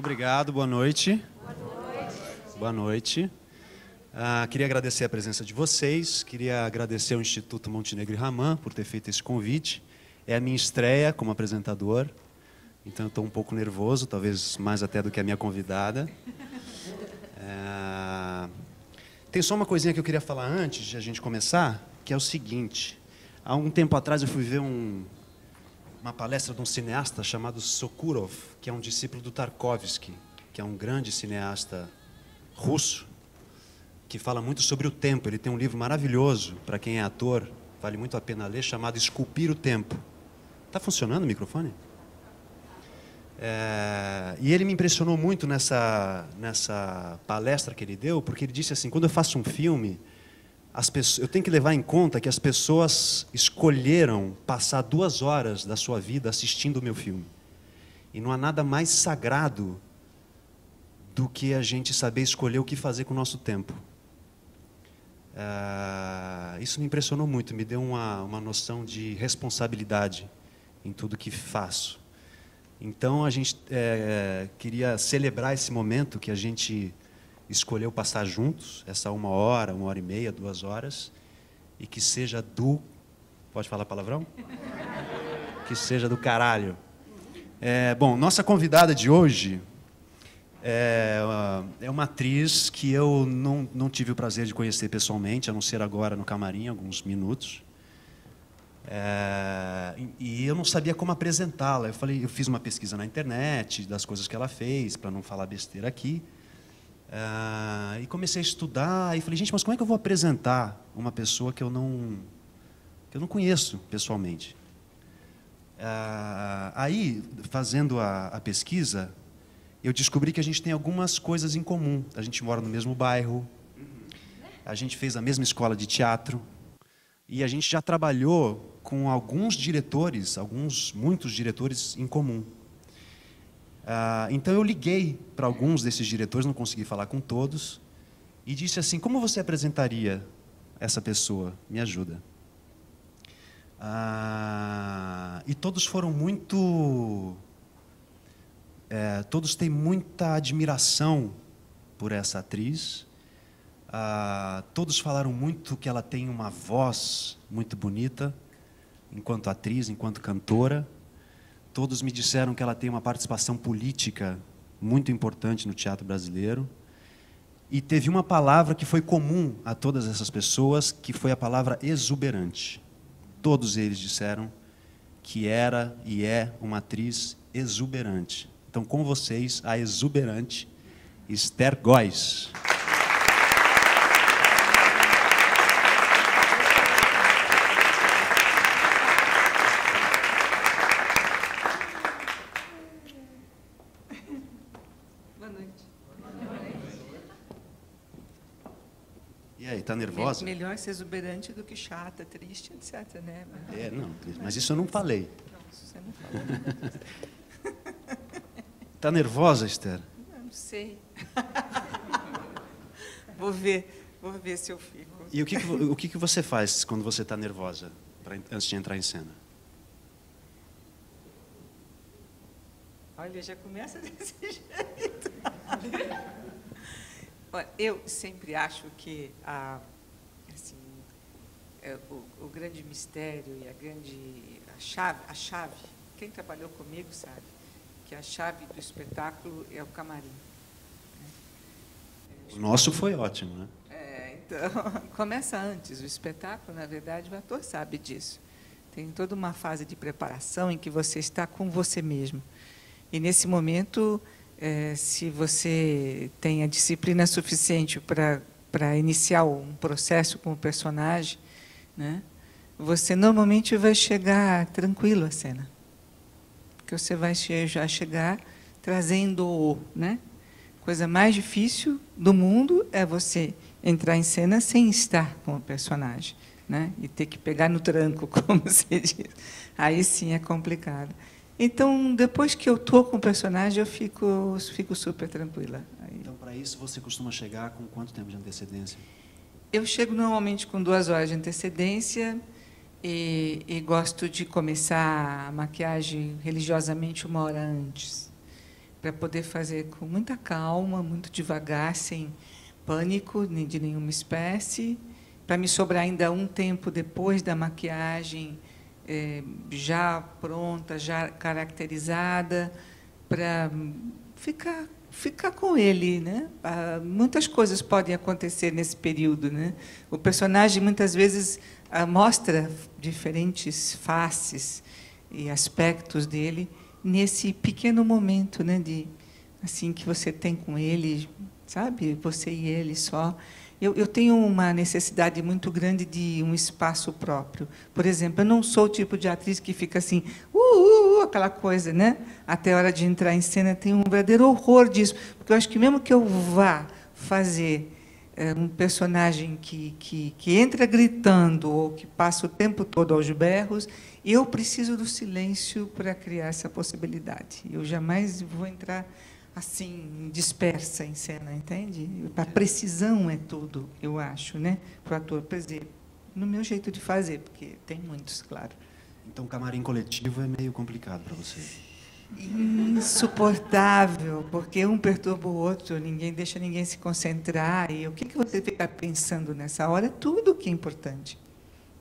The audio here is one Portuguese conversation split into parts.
Obrigado, boa noite. Boa noite. Queria agradecer a presença de vocês, queria agradecer ao Instituto Montenegro e Raman por ter feito esse convite. É a minha estreia como apresentador, então eu estou um pouco nervoso, talvez mais até do que a minha convidada. Tem só uma coisinha que eu queria falar antes de a gente começar, que é o seguinte. Há um tempo atrás eu fui ver uma palestra de um cineasta chamado Sokurov, que é um discípulo do Tarkovsky, que é um grande cineasta russo, que fala muito sobre o tempo. Ele tem um livro maravilhoso, para quem é ator, vale muito a pena ler, chamado Esculpir o Tempo. Está funcionando o microfone? E ele me impressionou muito nessa palestra que ele deu, porque ele disse assim, quando eu faço um filme, eu tenho que levar em conta que as pessoas escolheram passar 2 horas da sua vida assistindo o meu filme. E não há nada mais sagrado do que a gente saber escolher o que fazer com o nosso tempo. Isso me impressionou muito, me deu uma noção de responsabilidade em tudo que faço. Então, a gente queria celebrar esse momento que a gente escolheu passar juntos, essa 1 hora, 1h30, 2 horas, e que seja do... Pode falar palavrão? Que seja do caralho. Bom, nossa convidada de hoje é uma atriz que eu não tive o prazer de conhecer pessoalmente, a não ser agora no camarim, alguns minutos. E eu não sabia como apresentá-la. Eu fiz uma pesquisa na internet das coisas que ela fez, para não falar besteira aqui. E comecei a estudar e falei, gente, mas como é que eu vou apresentar uma pessoa que eu não conheço pessoalmente? Aí, fazendo a pesquisa, eu descobri que a gente tem algumas coisas em comum. A gente mora no mesmo bairro, a gente fez a mesma escola de teatro, e a gente já trabalhou com alguns diretores, muitos diretores em comum. Então eu liguei para alguns desses diretores, não consegui falar com todos, e disse assim, como você apresentaria essa pessoa? Me ajuda. E todos foram muito... todos têm muita admiração por essa atriz. Todos falaram muito que ela tem uma voz muito bonita, enquanto atriz, enquanto cantora. Todos me disseram que ela tem uma participação política muito importante no teatro brasileiro. E teve uma palavra que foi comum a todas essas pessoas, que foi a palavra exuberante. Todos eles disseram que era e é uma atriz exuberante. Então, com vocês, a exuberante Esther Góes. E aí, tá nervosa? Melhor ser exuberante do que chata, triste, etc, né? Não, mas isso eu não falei. Não, isso você não falou. Tá nervosa, Esther? Não sei. Vou ver se eu fico. E o que você faz quando você está nervosa, antes de entrar em cena? Olha, já começa desse jeito. Eu sempre acho que assim, o grande mistério e a chave, quem trabalhou comigo sabe, que a chave do espetáculo é o camarim. O nosso foi ótimo, né? Então, começa antes. O espetáculo, na verdade, o ator sabe disso. Tem toda uma fase de preparação em que você está com você mesmo. E, nesse momento, se você tem a disciplina suficiente para iniciar um processo com o personagem, né, você normalmente vai chegar tranquilo à cena. Porque você vai já chegar trazendo-o, né? Coisa mais difícil do mundo é você entrar em cena sem estar com o personagem, né? E ter que pegar no tranco, como se diz. Aí sim é complicado. Então, depois que eu estou com o personagem, eu fico super tranquila. Então, para isso, você costuma chegar com quanto tempo de antecedência? Eu chego normalmente com 2 horas de antecedência e gosto de começar a maquiagem religiosamente 1 hora antes. para poder fazer com muita calma, muito devagar, sem pânico nem de nenhuma espécie, para me sobrar ainda um tempo depois da maquiagem já pronta, já caracterizada, para ficar com ele, né? Muitas coisas podem acontecer nesse período, né? O personagem muitas vezes mostra diferentes faces e aspectos dele nesse pequeno momento, né, de assim que você tem com ele, sabe, você e ele só. Eu tenho uma necessidade muito grande de um espaço próprio. Por exemplo, eu não sou o tipo de atriz que fica assim, aquela coisa, né? Até a hora de entrar em cena, tem um verdadeiro horror disso, porque eu acho que mesmo que eu vá fazer um personagem que entra gritando ou que passa o tempo todo aos berros, eu preciso do silêncio para criar essa possibilidade. Eu jamais vou entrar assim dispersa em cena, entende? A precisão é tudo, eu acho, né? Para o ator, por exemplo, no meu jeito de fazer, porque tem muitos, claro. Então, camarim coletivo é meio complicado para você. Insuportável, porque um perturba o outro, ninguém deixa ninguém se concentrar, e o que você fica pensando nessa hora é tudo que é importante,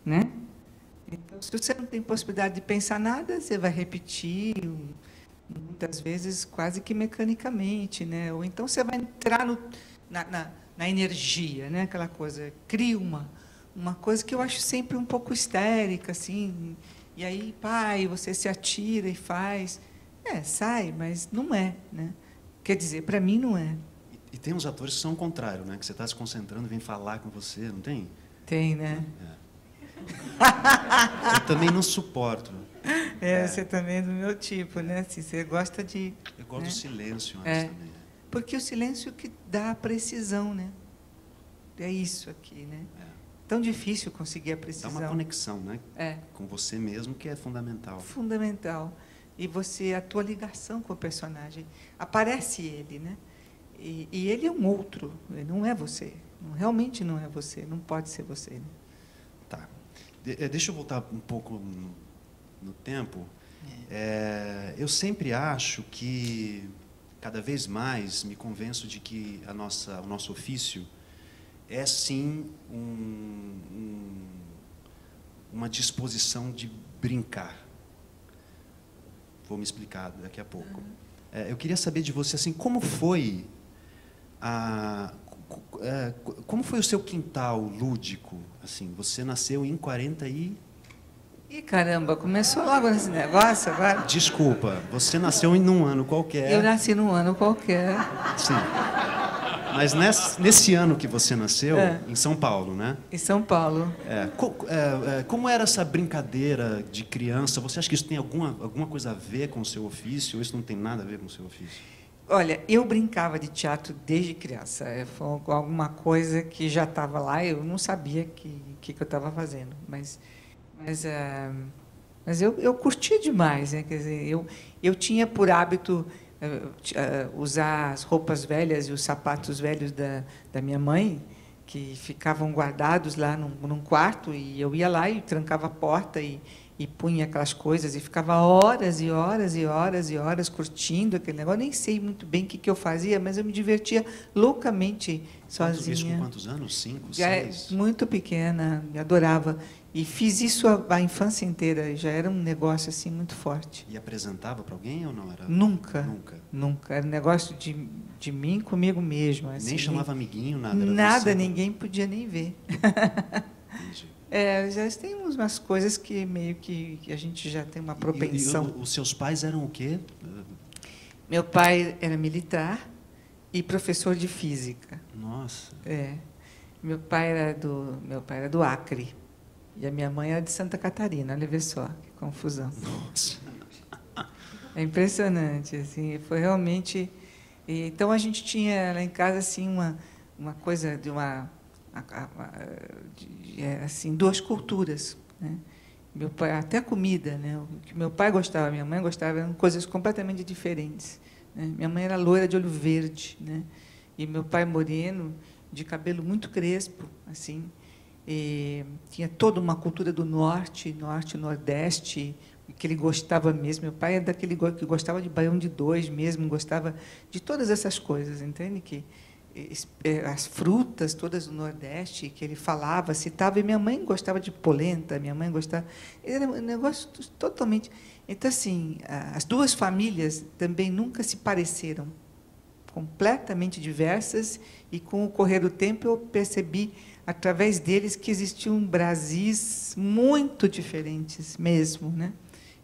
né? Então, se você não tem possibilidade de pensar nada, você vai repetir, muitas vezes quase que mecanicamente, né? Ou então você vai entrar na energia, né? Aquela coisa, cria uma coisa que eu acho sempre um pouco histérica, assim, e aí, você se atira e faz. Sai, mas não é, né? Quer dizer, para mim não é. E tem uns atores que são o contrário, né? Que você está se concentrando, vem falar com você, não tem? Tem, né? Eu também não suporto. Você também é do meu tipo, né? Assim, você gosta de... Eu gosto do silêncio antes também. Porque o silêncio que dá a precisão, né? É isso aqui, né? Tão difícil conseguir a precisão. Dá uma conexão, né? Com você mesmo, que é fundamental. Fundamental. E a tua ligação com o personagem. Aparece ele, né? E ele é um outro, ele não é você. Realmente não é você, não pode ser você. Né? Tá. Deixa eu voltar um pouco no tempo. Eu sempre acho que, cada vez mais, me convenço de que o nosso ofício é, sim, uma disposição de brincar. Vou me explicar daqui a pouco. Eu queria saber de você, assim, como foi o seu quintal lúdico? Assim, você nasceu em 40 e... Ih, caramba, começou logo nesse negócio agora? Desculpa, você nasceu em um ano qualquer. Eu nasci num ano qualquer. Sim. Mas nesse ano que você nasceu, em São Paulo, né? Em São Paulo. Como era essa brincadeira de criança? Você acha que isso tem alguma coisa a ver com o seu ofício, ou isso não tem nada a ver com o seu ofício? Olha, eu brincava de teatro desde criança. Foi alguma coisa que já estava lá, eu não sabia que eu estava fazendo. Mas eu curtia demais, né? Quer dizer, eu tinha por hábito usar as roupas velhas e os sapatos velhos da minha mãe, que ficavam guardados lá num quarto, e eu ia lá e trancava a porta e punha aquelas coisas, e ficava horas e horas e horas e horas curtindo aquele negócio. Nem sei muito bem o que eu fazia, mas eu me divertia loucamente sozinha. Isso com quantos anos? 5, 6? Muito pequena, me adorava. E fiz isso a infância inteira, já era um negócio assim muito forte. E apresentava para alguém ou não era? Nunca. Era um negócio de mim comigo mesmo. Assim, nem chamava amiguinho, nada? Nada, ninguém podia nem ver. Entendi. Já tem umas coisas que meio que a gente já tem uma propensão. Os seus pais eram o quê? Meu pai era militar e professor de física. Nossa. Meu pai era do Acre. E a minha mãe era de Santa Catarina, olha, vê só, que confusão. Nossa. É impressionante, assim, foi realmente... Então, a gente tinha lá em casa assim, uma coisa de assim, duas culturas. Né? Meu pai, até a comida, né? O que meu pai gostava, minha mãe gostava, eram coisas completamente diferentes. Né? Minha mãe era loira de olho verde, né? E meu pai moreno, de cabelo muito crespo, assim. E tinha toda uma cultura do norte, nordeste, que ele gostava mesmo. Meu pai é daquele que gostava de Baião de Dois mesmo, gostava de todas essas coisas, entende? Que as frutas todas do Nordeste, que ele falava, citava, e minha mãe gostava de polenta, minha mãe gostava... Era um negócio totalmente... Então, assim, as duas famílias também nunca se pareceram, completamente diversas, e, com o correr do tempo, eu percebi, através deles, que existiam Brasis muito diferentes mesmo, né?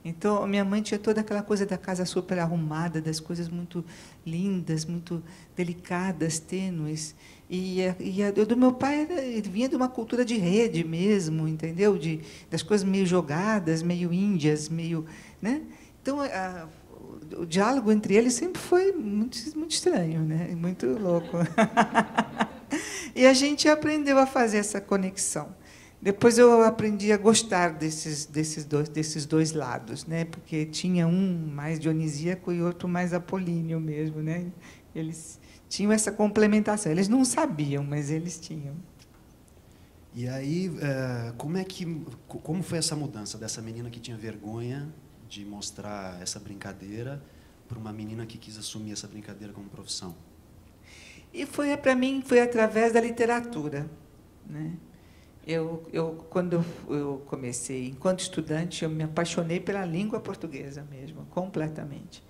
Então, minha mãe tinha toda aquela coisa da casa super arrumada, das coisas muito lindas, muito delicadas, tênues. E a do meu pai ele vinha de uma cultura de rede mesmo, entendeu? Das coisas meio jogadas, meio índias, meio, né? Então, o diálogo entre eles sempre foi muito, muito estranho, né? Muito louco. E a gente aprendeu a fazer essa conexão. Depois eu aprendi a gostar desses dois lados, né? Porque tinha um mais dionisíaco e outro mais apolíneo mesmo, né? Eles tinham essa complementação. Eles não sabiam, mas eles tinham. E aí, como foi essa mudança dessa menina que tinha vergonha de mostrar essa brincadeira para uma menina que quis assumir essa brincadeira como profissão? E para mim foi através da literatura, né? Quando eu comecei, enquanto estudante, eu me apaixonei pela língua portuguesa mesmo, completamente.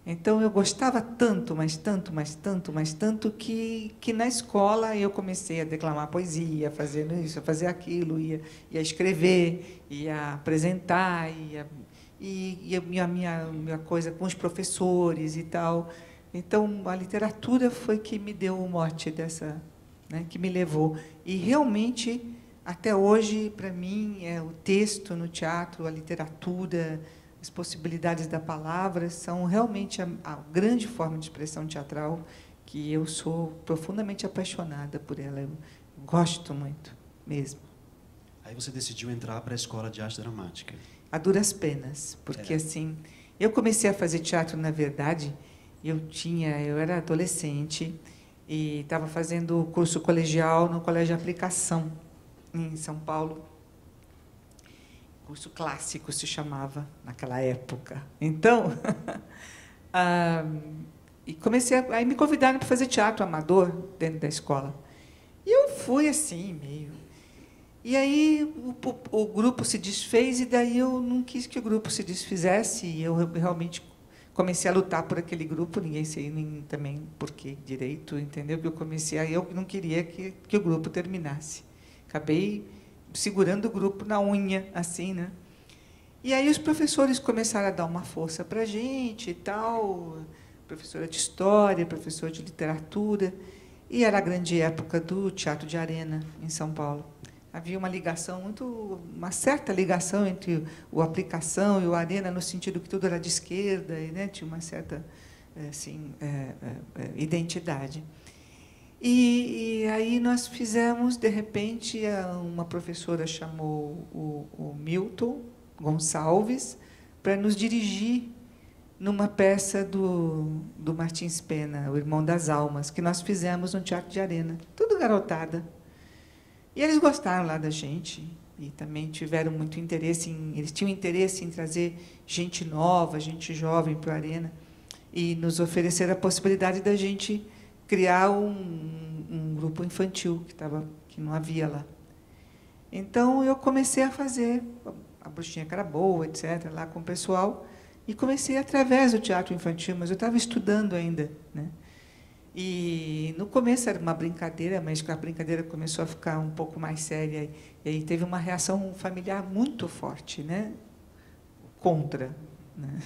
Então, eu gostava tanto, mas tanto, mas tanto, mas tanto, que na escola eu comecei a declamar poesia, fazendo isso, a fazer aquilo, ia escrever, ia apresentar, e a minha coisa com os professores e tal. Então, a literatura foi que me deu o mote dessa... Né, que me levou. E, realmente, até hoje, para mim, o texto no teatro, a literatura, as possibilidades da palavra são realmente a grande forma de expressão teatral, que eu sou profundamente apaixonada por ela. Eu gosto muito, mesmo. Aí você decidiu entrar para a Escola de Arte Dramática. A duras penas, porque, assim, eu comecei a fazer teatro, na verdade, eu era adolescente, e estava fazendo o curso colegial no Colégio de Aplicação, em São Paulo. Curso clássico se chamava, naquela época. Então, e aí me convidaram para fazer teatro amador dentro da escola. E eu fui assim, meio... E aí o grupo se desfez, e daí eu não quis que o grupo se desfizesse, e eu realmente comecei a lutar por aquele grupo, ninguém sei nem também por que direito, entendeu? Que eu não queria que o grupo terminasse. Acabei segurando o grupo na unha, assim, né? E aí os professores começaram a dar uma força para a gente e tal, professora de história, professora de literatura, e era a grande época do teatro de arena em São Paulo. Havia uma certa ligação entre o Aplicação e o Arena, no sentido que tudo era de esquerda, e, né, tinha uma certa identidade. E aí nós fizemos, de repente, uma professora chamou o Milton Gonçalves para nos dirigir numa peça do Martins Pena, O Irmão das Almas, que nós fizemos no Teatro de Arena, tudo garotada. E eles gostaram lá da gente, e também tiveram muito interesse eles tinham interesse em trazer gente nova, gente jovem para a Arena, e nos ofereceram a possibilidade da gente criar um grupo infantil que não havia lá. Então eu comecei a fazer a Bruxinha Caraboa, etc., lá com o pessoal, e comecei através do teatro infantil, mas eu estava estudando ainda, né? E no começo era uma brincadeira, mas a brincadeira começou a ficar um pouco mais séria, e aí teve uma reação familiar muito forte, né? Contra, né?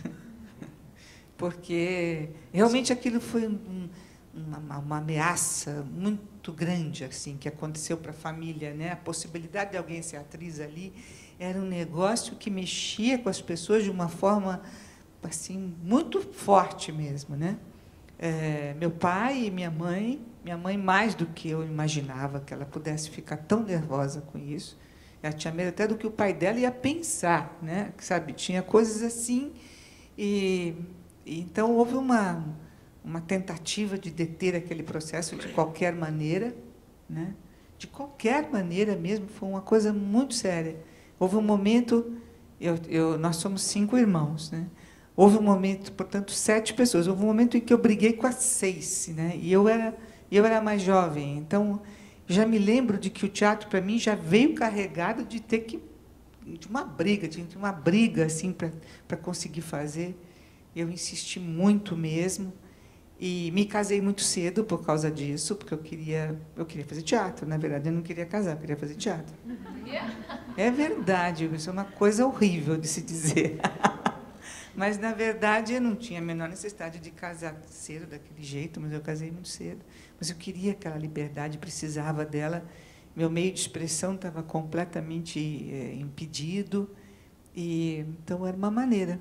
Porque realmente aquilo foi uma ameaça muito grande, assim, que aconteceu para a família, né? A possibilidade de alguém ser atriz ali era um negócio que mexia com as pessoas de uma forma assim muito forte mesmo, né? Meu pai e minha mãe mais do que eu imaginava que ela pudesse ficar tão nervosa com isso. Ela tinha medo até do que o pai dela ia pensar, né? Sabe, tinha coisas assim, e então houve uma tentativa de deter aquele processo de qualquer maneira, né? De qualquer maneira mesmo, foi uma coisa muito séria. Houve um momento Nós somos 5 irmãos, né? Houve um momento, portanto, 7 pessoas. Houve um momento em que eu briguei com as 6, né? E eu era mais jovem. Então, já me lembro de que o teatro, para mim, já veio carregado de ter que de uma briga assim para conseguir fazer. Eu insisti muito mesmo e me casei muito cedo por causa disso, porque eu queria fazer teatro. Na verdade, eu não queria casar, eu queria fazer teatro. É verdade, isso é uma coisa horrível de se dizer. Mas, na verdade, eu não tinha a menor necessidade de casar cedo daquele jeito, mas eu casei muito cedo. Mas eu queria aquela liberdade, precisava dela. Meu meio de expressão estava completamente impedido. Então, era uma maneira.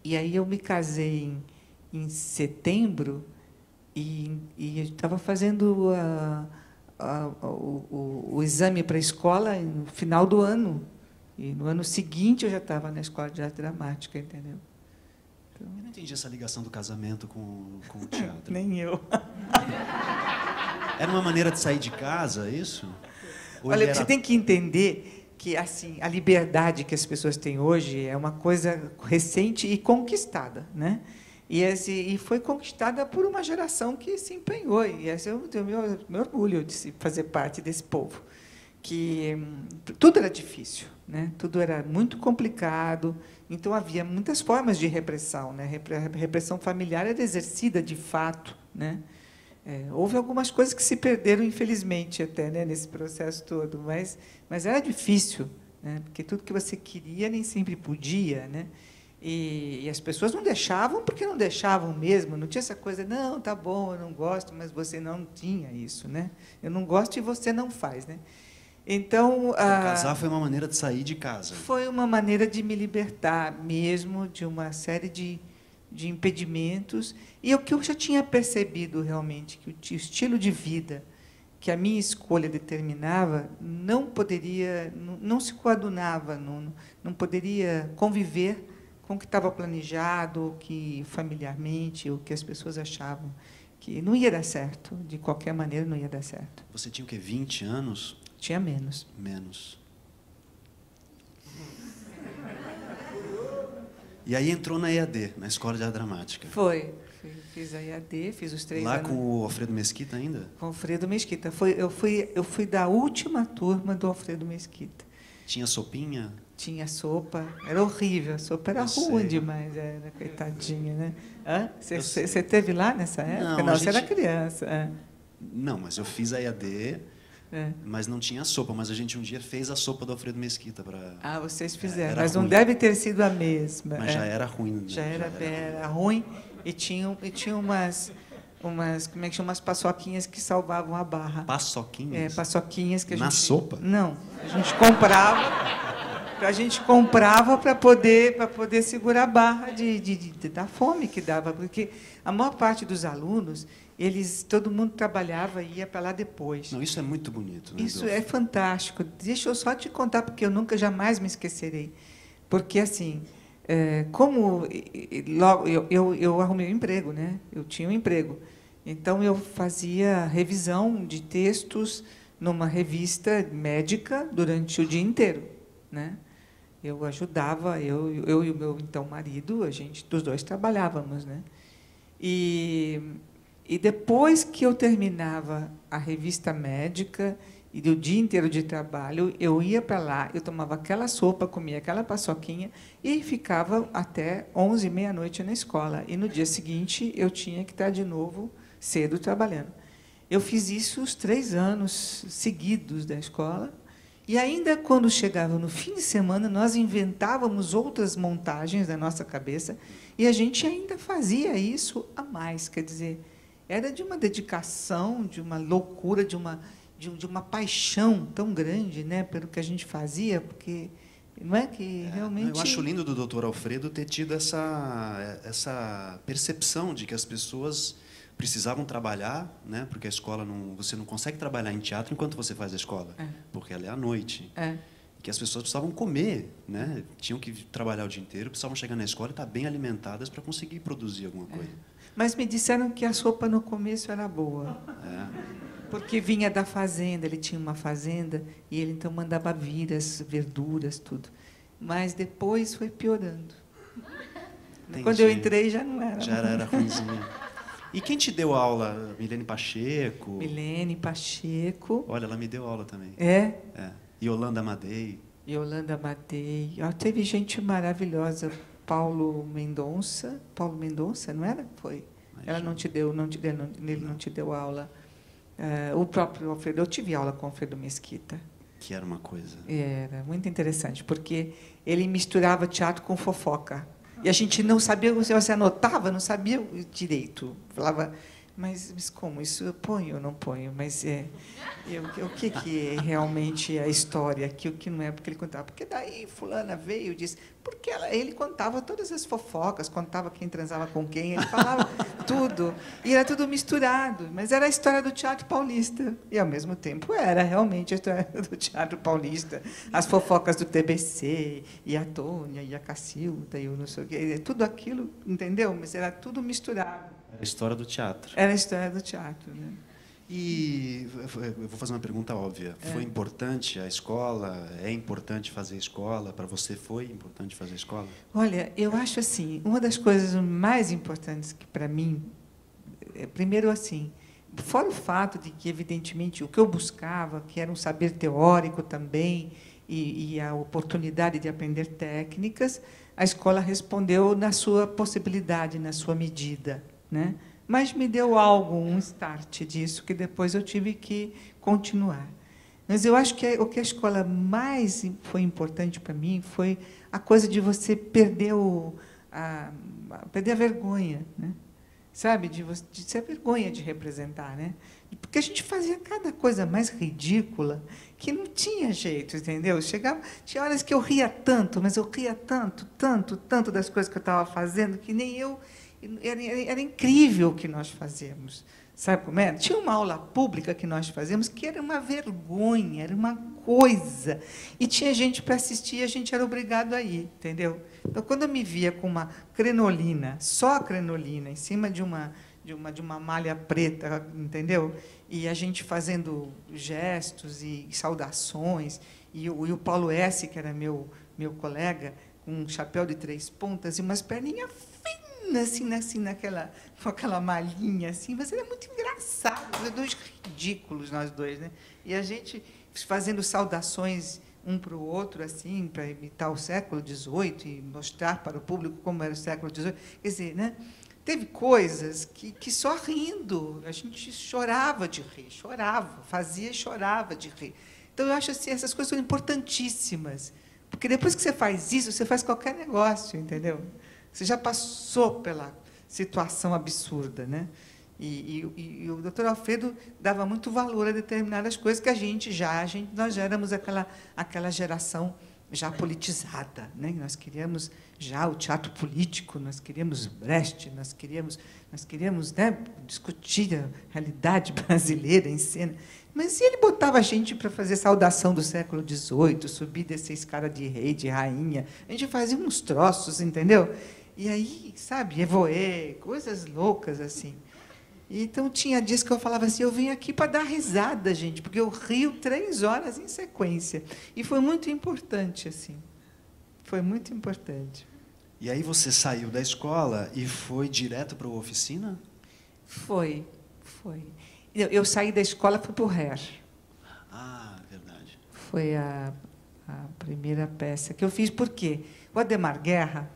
E aí eu me casei em setembro e estava fazendo o exame para a escola no final do ano. E no ano seguinte eu já estava na escola de arte dramática, entendeu? Então, eu não entendi essa ligação do casamento com o teatro. Nem eu. Era uma maneira de sair de casa, isso? Olha, você tem que entender que assim, a liberdade que as pessoas têm hoje é uma coisa recente e conquistada, né? E foi conquistada por uma geração que se empenhou. E esse é o meu orgulho de fazer parte desse povo. Que tudo era difícil, né? Tudo era muito complicado, então havia muitas formas de repressão, né? A repressão familiar era exercida de fato, né? Houve algumas coisas que se perderam, infelizmente, até, né, nesse processo todo, mas era difícil, né? Porque tudo que você queria nem sempre podia, né? E as pessoas não deixavam porque não deixavam mesmo, não tinha essa coisa, não, tá bom, eu não gosto, mas você não tinha isso, né? Eu não gosto e você não faz, né? Então, casar foi uma maneira de sair de casa. Foi uma maneira de me libertar mesmo de uma série de impedimentos. E o que eu já tinha percebido realmente, que o estilo de vida que a minha escolha determinava não se coadunava, não poderia conviver com o que estava planejado, que familiarmente, o que as pessoas achavam que não ia dar certo, de qualquer maneira não ia dar certo. Você tinha o quê, 20 anos? Tinha menos. Menos. E aí entrou na EAD, na Escola de Arte Dramática. Fiz a EAD, fiz os 3 lá anos. Com o Alfredo Mesquita ainda? Com o Alfredo Mesquita. Eu fui da última turma do Alfredo Mesquita. Tinha sopinha? Tinha sopa. Era horrível, a sopa era ruim demais, era, coitadinha, né? Você teve lá nessa época? Não, você era criança. Não, mas eu fiz a EAD... Mas não tinha sopa, mas a gente um dia fez a sopa do Alfredo Mesquita para. Vocês fizeram, mas ruim. Não deve ter sido a mesma. Mas já era ruim. Né? Já era ruim e tinha umas como é que chama, umas paçoquinhas que salvavam a barra. Paçoquinhas? Paçoquinhas que a gente. Na sopa? Não, a gente comprava para poder segurar a barra da fome que dava, porque a maior parte dos alunos todo mundo trabalhava e ia para lá depois. Não, isso é muito bonito. Né, isso é fantástico. Deixa eu só te contar, porque eu nunca, jamais me esquecerei. Porque, assim, logo eu arrumei um emprego, né? Eu tinha um emprego. Então, eu fazia revisão de textos numa revista médica durante o dia inteiro, né? Eu ajudava, eu e o meu, então, marido, os dois trabalhávamos, né? E depois que eu terminava a revista médica e o dia inteiro de trabalho, eu ia para lá, eu tomava aquela sopa, comia aquela paçoquinha e ficava até 11, meia-noite na escola. E no dia seguinte eu tinha que estar de novo cedo trabalhando. Eu fiz isso os 3 anos seguidos da escola. E ainda quando chegava no fim de semana, nós inventávamos outras montagens na nossa cabeça e a gente ainda fazia isso a mais, quer dizer, era de uma dedicação, de uma loucura, de uma paixão tão grande, né, pelo que a gente fazia, porque não é que realmente... Eu acho lindo do Dr. Alfredo ter tido essa percepção de que as pessoas precisavam trabalhar, né, porque a escola você não consegue trabalhar em teatro enquanto você faz a escola, porque ela é à noite. E que as pessoas precisavam comer, né, tinham que trabalhar o dia inteiro, precisavam chegar na escola e estar bem alimentadas para conseguir produzir alguma coisa. Mas me disseram que a sopa no começo era boa. Porque vinha da fazenda, ele tinha uma fazenda, e ele então mandava vir as verduras, tudo. mas depois foi piorando. Entendi. Quando eu entrei, já não era. Já era ruimzinho. E quem te deu aula? Milene Pacheco? Milene Pacheco. Olha, ela me deu aula também. É? É. Yolanda Amadei. Yolanda Amadei. Teve gente maravilhosa. Paulo Mendonça, não era? Foi. Ela não te deu, ele não te deu aula. O próprio Alfredo, eu tive aula com o Alfredo Mesquita. Que era uma coisa. Era muito interessante, porque ele misturava teatro com fofoca. E a gente não sabia, você anotava, não sabia direito. Falava, mas como? Isso eu ponho ou não ponho? Mas o que é realmente a história? O que não é? Porque ele contava. Porque daí fulana veio e disse... Porque ele contava todas as fofocas, contava quem transava com quem, ele falava tudo. E era tudo misturado. Mas era a história do teatro paulista. E, ao mesmo tempo, era realmente a história do teatro paulista. As fofocas do TBC, e a Tônia, e a Cacilda, e o não sei o quê. Tudo aquilo, entendeu? Mas era tudo misturado. Era a história do teatro. Era a história do teatro, né? E eu vou fazer uma pergunta óbvia. Foi importante a escola? É importante fazer escola? Para você foi importante fazer escola? Olha, eu acho assim, uma das coisas mais importantes que para mim, primeiro assim, fora o fato de que evidentemente o que eu buscava, que era um saber teórico também e a oportunidade de aprender técnicas, a escola respondeu na sua possibilidade, na sua medida, né? Mas me deu algo, um start disso, que depois eu tive que continuar. Mas eu acho que o que a escola mais foi importante para mim foi a coisa de você perder a vergonha, né? Sabe? De ser vergonha de representar, né? Porque a gente fazia cada coisa mais ridícula que não tinha jeito, entendeu? Tinha horas que eu ria tanto, mas eu ria tanto das coisas que eu estava fazendo, que nem eu... Era incrível o que nós fazíamos. Sabe como é? Tinha uma aula pública que nós fazíamos que era uma vergonha, era uma coisa. E tinha gente para assistir e a gente era obrigado a ir, entendeu? Então, quando eu me via com uma crenolina, só a crenolina, em cima de uma malha preta, entendeu? E a gente fazendo gestos e saudações, e o Paulo S., que era meu colega, com um chapéu de 3 pontas e umas perninhas assim, com aquela malhinha, assim, mas era muito engraçado, dois ridículos nós dois, né? E a gente fazendo saudações um para o outro, assim, para imitar o século XVIII e mostrar para o público como era o século XVIII. Quer dizer, né? Teve coisas que só rindo, a gente chorava de rir, fazia e chorava de rir. Então, eu acho assim, essas coisas são importantíssimas, porque depois que você faz isso, você faz qualquer negócio, entendeu? Você já passou pela situação absurda, né? E o doutor Alfredo dava muito valor a determinadas coisas que nós já éramos aquela geração já politizada, né? Nós queríamos já o teatro político, nós queríamos Brecht, nós queríamos, né, discutir a realidade brasileira em cena. Mas ele botava a gente para fazer saudação do século XVIII, subir e descer escada de rei, de rainha. A gente fazia uns troços, entendeu? E aí, sabe, evoé, coisas loucas assim. Então, tinha dias que eu falava assim, eu vim aqui para dar risada, gente, porque eu rio 3 horas em sequência. E foi muito importante, assim. Foi muito importante. E aí você saiu da escola e foi direto para a oficina? Foi. Eu saí da escola e fui para o RER. Ah, verdade. Foi a primeira peça que eu fiz. Por quê? O Adhemar Guerra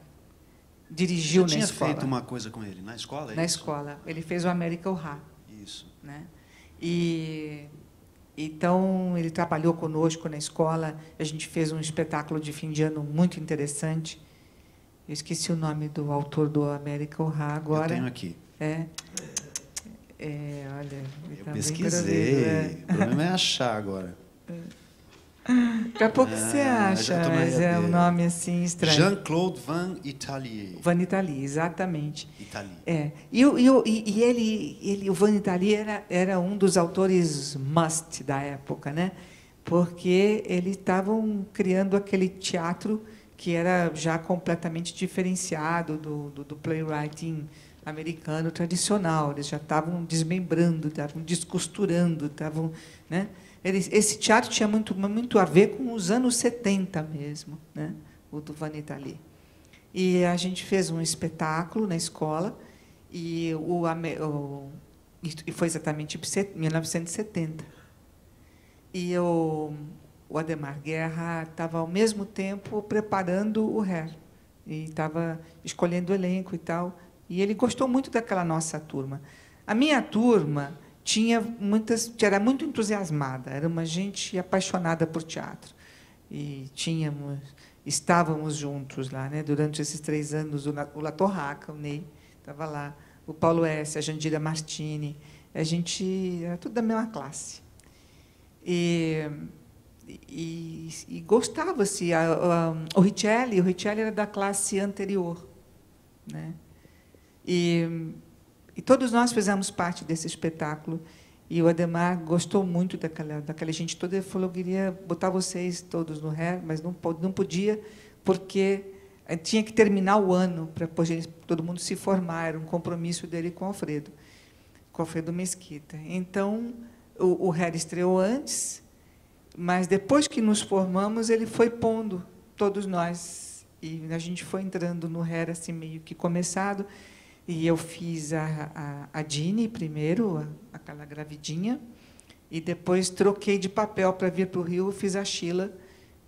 dirigiu na escola. Você tinha feito uma coisa com ele na escola? Na escola. Ele fez o American Horror. Isso. Né? E então ele trabalhou conosco na escola. A gente fez um espetáculo de fim de ano muito interessante. Eu esqueci o nome do autor do American Horror agora. Eu tenho aqui. Olha, eu pesquisei. O problema é achar agora. Daqui a pouco você acha, mas é um nome assim estranho. Jean-Claude Van Italier. Van Italier, exatamente. Italier. E o Van Italier era um dos autores must da época, né? Porque eles estavam criando aquele teatro que era já completamente diferenciado do playwriting americano tradicional. Eles já estavam desmembrando, estavam descosturando, estavam, né? Esse teatro tinha muito a ver com os anos 70 mesmo, né? o do Vanita Lee. E a gente fez um espetáculo na escola, e foi exatamente em 1970. E o Adhemar Guerra estava, ao mesmo tempo, preparando o Hair, e estava escolhendo o elenco e tal, e ele gostou muito daquela nossa turma. A minha turma era muito entusiasmada, era uma gente apaixonada por teatro. E estávamos juntos lá, né, durante esses 3 anos, o La Torraca, o Ney, estava lá, o Paulo S., a Jandira Martini, a gente era tudo da mesma classe. E gostava-se. O Richelli era da classe anterior, né? E todos nós fizemos parte desse espetáculo. E o Adhemar gostou muito daquela gente toda. Ele falou que queria botar vocês todos no Hair, mas não podia, porque tinha que terminar o ano para todo mundo se formar. Era um compromisso dele com o Alfredo Mesquita. Então, o Hair estreou antes, mas depois que nos formamos, ele foi pondo todos nós. E a gente foi entrando no Hair assim, meio que começado. E eu fiz a Dini primeiro, aquela gravidinha, e depois troquei de papel para vir para o Rio, fiz a Sheila,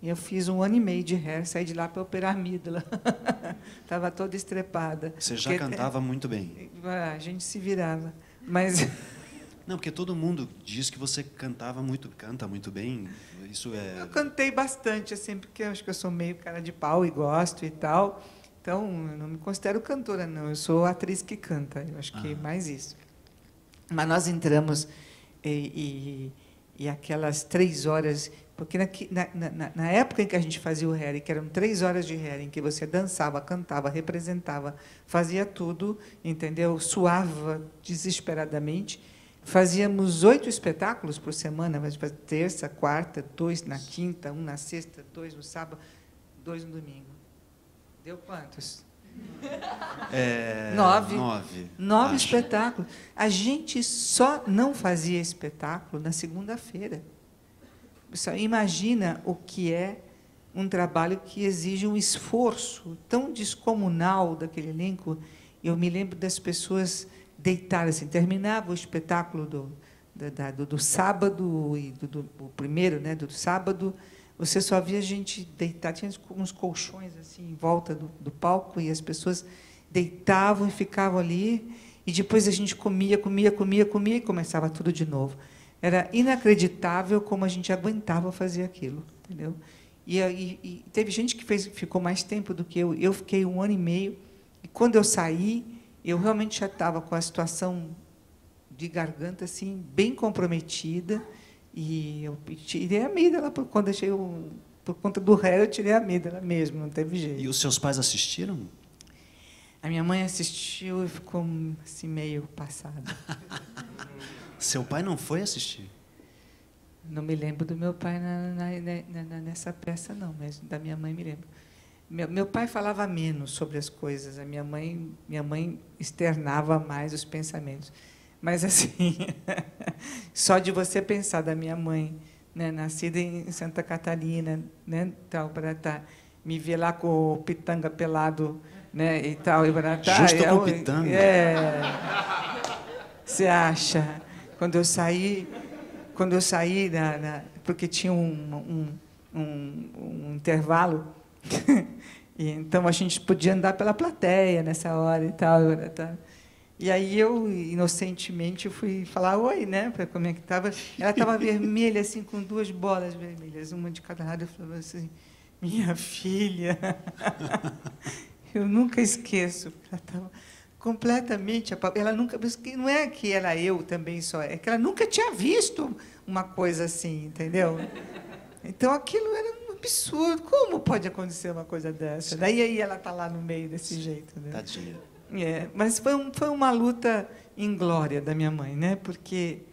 e eu fiz 1 ano e meio de Hair, saí de lá para operar a amígdala. Estava toda estrepada. Você já cantava muito bem. A gente se virava. Mas... Não, porque todo mundo diz que você canta muito bem. Isso é... Eu cantei bastante, assim, porque eu acho que eu sou meio cara de pau e gosto e tal. Então, eu não me considero cantora, não. Eu sou atriz que canta. Eu acho que é mais isso. Mas nós entramos e aquelas 3 horas... Porque na época em que a gente fazia o Hair, que eram 3 horas de Hair, em que você dançava, cantava, representava, fazia tudo, entendeu? Suava desesperadamente. Fazíamos 8 espetáculos por semana, mas terça, quarta, 2 na quinta, 1 na sexta, 2 no sábado, 2 no domingo. Deu quantos? 9. 9 espetáculos. A gente só não fazia espetáculo na segunda-feira. Você imagina o que é um trabalho que exige um esforço tão descomunal daquele elenco. Eu me lembro das pessoas deitadas, assim, terminava o espetáculo do sábado, e o primeiro, né, do sábado, você só via gente deitar, tinha uns colchões assim em volta do palco, e as pessoas deitavam e ficavam ali, e depois a gente comia, e começava tudo de novo. Era inacreditável como a gente aguentava fazer aquilo, entendeu? E teve gente que ficou mais tempo do que eu. Eu fiquei 1 ano e meio, e quando eu saí, eu realmente já estava com a situação de garganta assim bem comprometida, e eu tirei a amígdala por conta do Hair, eu tirei a amígdala mesmo, não teve jeito. E os seus pais assistiram? A minha mãe assistiu e ficou assim meio passada. Seu pai não foi assistir? Não me lembro do meu pai nessa peça, não, mas da minha mãe me lembro. Meu pai falava menos sobre as coisas, a minha mãe externava mais os pensamentos. Mas, assim, só de você pensar da minha mãe, né, nascida em Santa Catarina, né, tal, me ver lá com o pitanga pelado, né, e tal, justo com o pitanga. Você acha? Quando eu saí, porque tinha um intervalo, e então a gente podia andar pela plateia nessa hora e tal. E aí eu, inocentemente, fui falar oi, né, para como é que estava. Ela estava vermelha, assim, com 2 bolas vermelhas, uma de cada lado. Eu falava assim, minha filha. Eu nunca esqueço. Ela estava completamente... Ela nunca, não é que era eu também só, é que ela nunca tinha visto uma coisa assim, entendeu? Então, aquilo era um absurdo. Como pode acontecer uma coisa dessa? Daí aí ela está lá no meio desse jeito, né? Tadinha. Mas foi uma luta inglória da minha mãe, né? Porque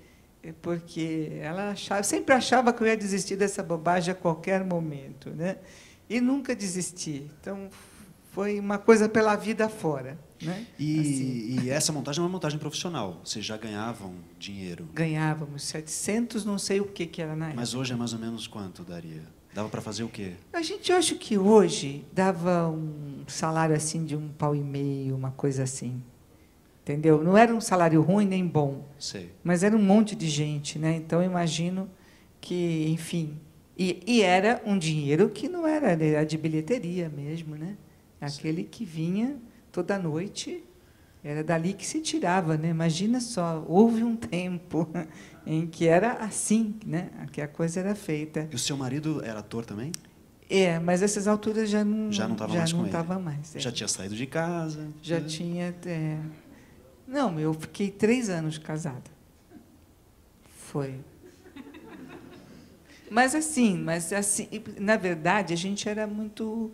ela sempre achava que eu ia desistir dessa bobagem a qualquer momento, né? E nunca desisti. Então, foi uma coisa pela vida fora, né? E essa montagem é uma montagem profissional. Vocês já ganhavam dinheiro? Ganhávamos 700, não sei o que era na época. Mas hoje é mais ou menos quanto daria? Dava para fazer o quê? Eu acho que hoje dava um salário assim de R$ 1,50, uma coisa assim. Entendeu? Não era um salário ruim nem bom, Sei. mas era um monte de gente, né? Então, eu imagino que, enfim... E era um dinheiro que não era de bilheteria mesmo, né? Aquele que vinha toda noite, era dali que se tirava, né? Imagina só, houve um tempo em que era assim, né? Que a coisa era feita. E o seu marido era ator também? Mas essas alturas já não estava mais com ele. Mais. Já tinha saído de casa? Já tinha... Não, eu fiquei 3 anos casada. Foi. Mas assim, na verdade, a gente era muito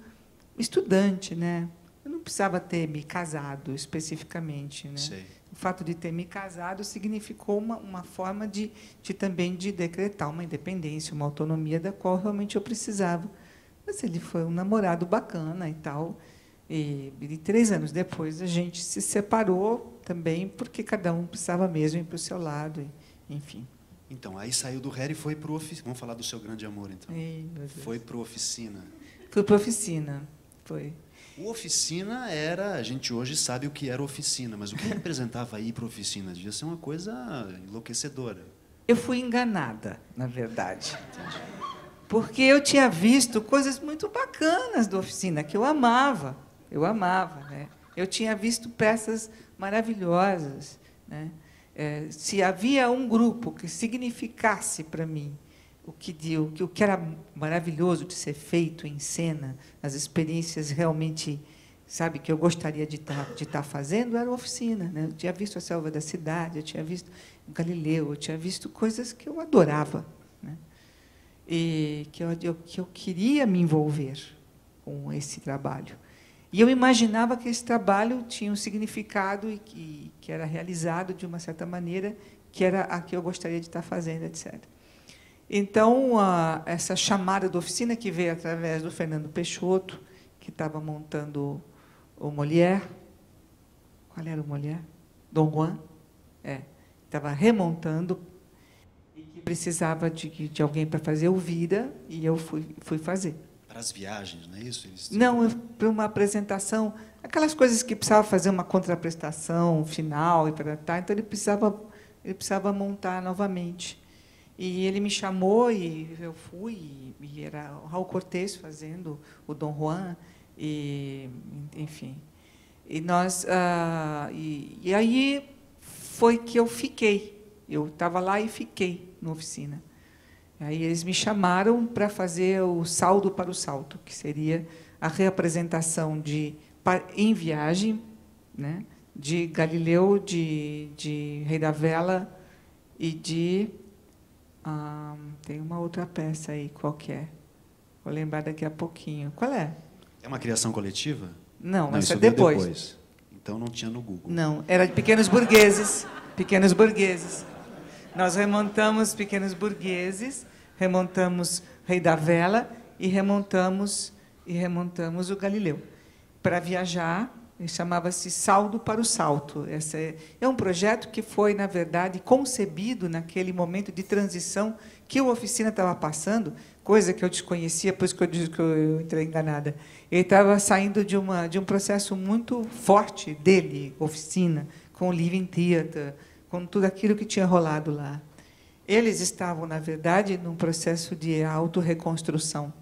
estudante, né? Eu não precisava ter me casado especificamente, né? Sei. O fato de ter me casado significou uma forma também de decretar uma independência, uma autonomia da qual realmente eu precisava. Mas ele foi um namorado bacana e tal. E 3 anos depois a gente se separou também porque cada um precisava mesmo ir para o seu lado, enfim. Então, aí saiu do Harry e foi para o Oficina. Vamos falar do seu grande amor, então. Foi para o Oficina. Fui para a Oficina, foi. O Oficina era... A gente hoje sabe o que era Oficina, mas o que representava ir para a Oficina? Devia ser uma coisa enlouquecedora. Eu fui enganada, na verdade. Entendi. Porque eu tinha visto coisas muito bacanas da Oficina, que eu amava. Né? Eu tinha visto peças maravilhosas, né? Se havia um grupo que significasse para mim o que era maravilhoso de ser feito em cena, as experiências realmente, sabe, que eu gostaria de estar fazendo, era a Oficina, né? Eu tinha visto A Selva da Cidade, eu tinha visto Galileu, eu tinha visto coisas que eu adorava, né? E que eu queria me envolver com esse trabalho. E eu imaginava que esse trabalho tinha um significado e que era realizado de uma certa maneira, que era a que eu gostaria de estar fazendo, etc. Então, essa chamada da Oficina, que veio através do Fernando Peixoto, que estava montando o Molière. Qual era o Molière? Dom Juan. Estava remontando e que precisava de alguém para fazer o Vida, e eu fui fazer. Para as viagens, não é isso? Não, para uma apresentação, aquelas coisas que precisava fazer uma contraprestação final, então ele precisava montar novamente. E ele me chamou, e eu fui, e era o Raul Cortez fazendo o Dom Juan, enfim. E aí foi que eu fiquei. Eu estava lá e fiquei na Oficina. Aí eles me chamaram para fazer o Saldo para o Salto, que seria a reapresentação em viagem, né, de Galileu, de Rei da Vela e tem uma outra peça aí, qualquer. Vou lembrar daqui a pouquinho. Qual é? É uma criação coletiva? Não, essa é depois. Então não tinha no Google. Não, era de Pequenos Burgueses. Pequenos Burgueses. Nós remontamos Pequenos Burgueses, remontamos Rei da Vela e remontamos o Galileu. Para viajar, chamava-se Saldo para o Salto. Esse é um projeto que foi, na verdade, concebido naquele momento de transição que a Oficina estava passando, coisa que eu desconhecia, por isso que eu disse que eu entrei enganada. Ele estava saindo de um processo muito forte dele, Oficina, com o Living Theatre, com tudo aquilo que tinha rolado lá. Eles estavam, na verdade, num processo de autorreconstrução.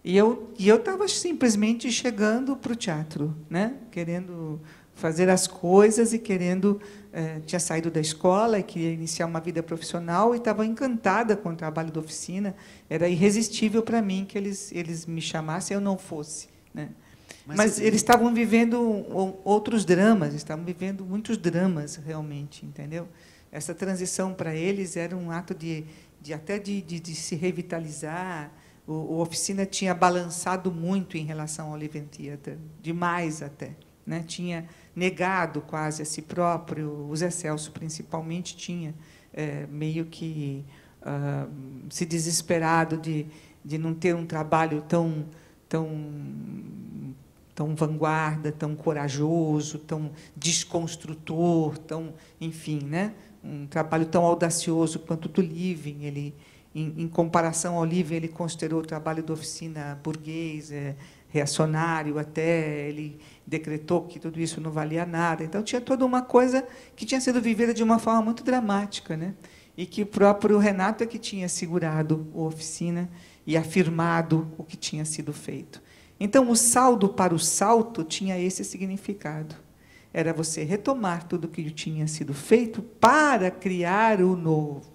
E eu estava simplesmente chegando para o teatro, né? Querendo fazer as coisas e tinha saído da escola e queria iniciar uma vida profissional e estava encantada com o trabalho da Oficina. Era irresistível para mim que eles me chamassem e eu não fosse, né? Mas eles estavam vivendo outros dramas, estavam vivendo muitos dramas, realmente, entendeu? Essa transição para eles era um ato até de se revitalizar. O Oficina tinha balançado muito em relação ao Living Theatre, demais até, né? Tinha negado quase a si próprio, o Zé Celso, principalmente, tinha meio que se desesperado de não ter um trabalho tão vanguarda, tão corajoso, tão desconstrutor, enfim, né? Um trabalho tão audacioso quanto o do Living. em comparação ao livro, ele considerou o trabalho da oficina burguês, reacionário, até ele decretou que tudo isso não valia nada. Então, tinha toda uma coisa que tinha sido vivida de uma forma muito dramática, né? E que o próprio Renato é que tinha segurado a oficina e afirmado o que tinha sido feito. Então, o saldo para o salto tinha esse significado. Era você retomar tudo o que tinha sido feito para criar o novo.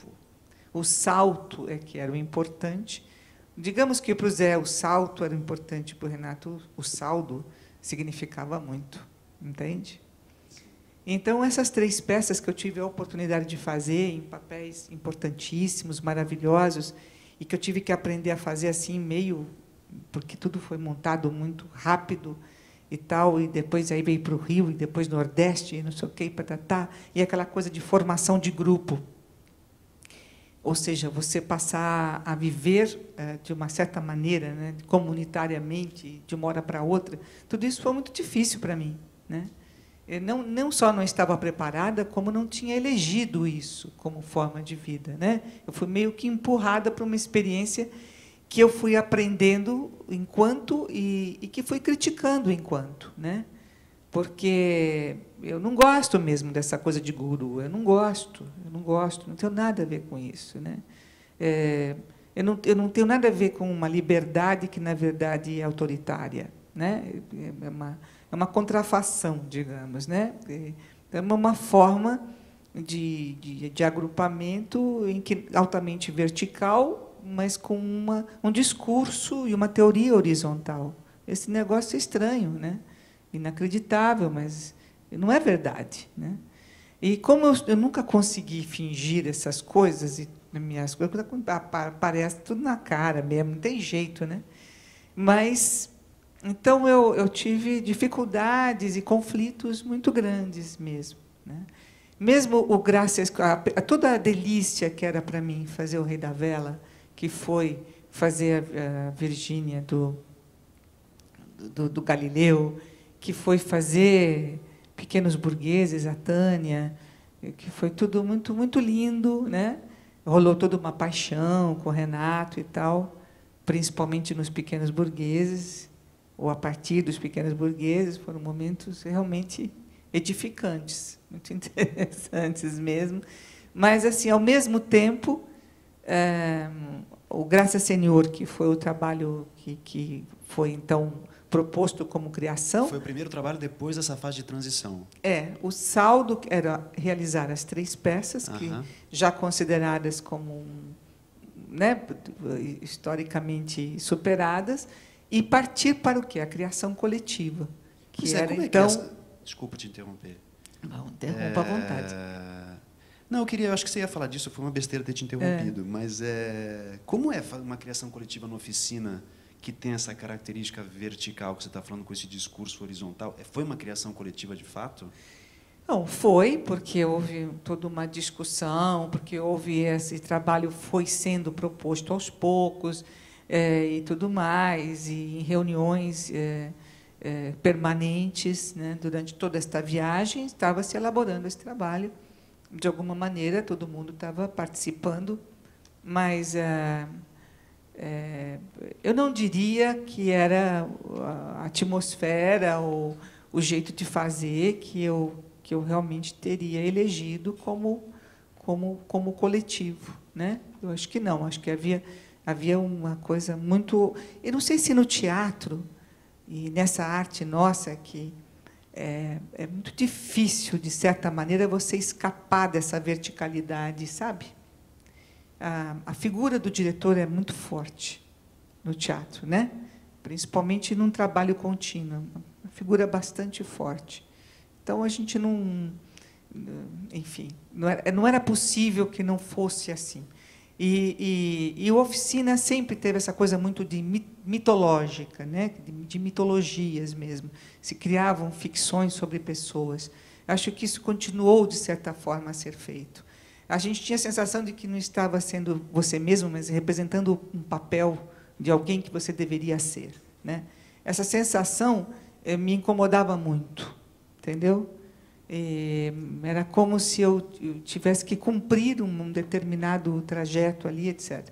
O salto é que era o importante. Digamos que para o Zé o salto era importante, para o Renato o saldo significava muito, entende? Então, essas 3 peças que eu tive a oportunidade de fazer em papéis importantíssimos, maravilhosos, e que eu tive que aprender a fazer assim, meio... porque tudo foi montado muito rápido e tal, e depois aí veio para o Rio, e depois Nordeste, e não sei o quê, patatá, e aquela coisa de formação de grupo. Ou seja, você passar a viver de uma certa maneira, né, comunitariamente, de uma hora para outra, tudo isso foi muito difícil para mim, né? Eu não só não estava preparada, como não tinha elegido isso como forma de vida, né? Eu fui meio que empurrada para uma experiência que eu fui aprendendo enquanto e que fui criticando enquanto, né? Porque eu não gosto mesmo dessa coisa de guru, eu não gosto, não tenho nada a ver com isso, né? Eu não tenho nada a ver com uma liberdade que, na verdade, é autoritária, né? É uma contrafação, digamos, né? É uma forma de agrupamento em que altamente vertical, mas com um discurso e uma teoria horizontal. Esse negócio é estranho, né? Inacreditável, mas não é verdade, né? E como eu nunca consegui fingir essas coisas, e minhas coisas aparece tudo na cara mesmo, não tem jeito, né? Mas então eu tive dificuldades e conflitos muito grandes mesmo, né? Mesmo o graças toda a delícia que era para mim fazer o Rei da Vela, que foi fazer a Virgínia do Galileu, que foi fazer Pequenos Burgueses, a Tânia, que foi tudo muito, muito lindo, né? Rolou toda uma paixão com o Renato e tal, principalmente nos Pequenos Burgueses, ou a partir dos Pequenos Burgueses, foram momentos realmente edificantes, muito interessantes mesmo. Mas, assim, ao mesmo tempo, o Graça Senhor, que foi o trabalho que foi, então, proposto como criação... Foi o primeiro trabalho depois dessa fase de transição. O saldo era realizar as 3 peças, que já consideradas como né, historicamente superadas, e partir para o quê? A criação coletiva. Que era, então... Desculpa te interromper. Não, interrompa à vontade. Não, eu acho que você ia falar disso, foi uma besteira ter te interrompido, mas como é uma criação coletiva na oficina que tem essa característica vertical que você está falando com esse discurso horizontal? Foi uma criação coletiva de fato? Não, foi, porque houve toda uma discussão, porque houve esse trabalho foi sendo proposto aos poucos e tudo mais, e em reuniões permanentes, né, durante toda esta viagem, estava se elaborando esse trabalho. De alguma maneira, todo mundo estava participando, mas eu não diria que era a atmosfera ou o jeito de fazer que eu realmente teria elegido como coletivo, né? Eu acho que não, acho que havia uma coisa muito... Eu não sei se no teatro e nessa arte nossa que é muito difícil, de certa maneira, você escapar dessa verticalidade, sabe? A figura do diretor é muito forte no teatro, né? Principalmente num trabalho contínuo, uma figura bastante forte. Então, a gente não... Enfim, não era possível que não fosse assim. E a oficina sempre teve essa coisa muito de mitológica, né? De mitologias mesmo. Se criavam ficções sobre pessoas. Acho que isso continuou, de certa forma, a ser feito. A gente tinha a sensação de que não estava sendo você mesmo, mas representando um papel de alguém que você deveria ser, né? Essa sensação me incomodava muito, entendeu? Era como se eu tivesse que cumprir um determinado trajeto ali, etc.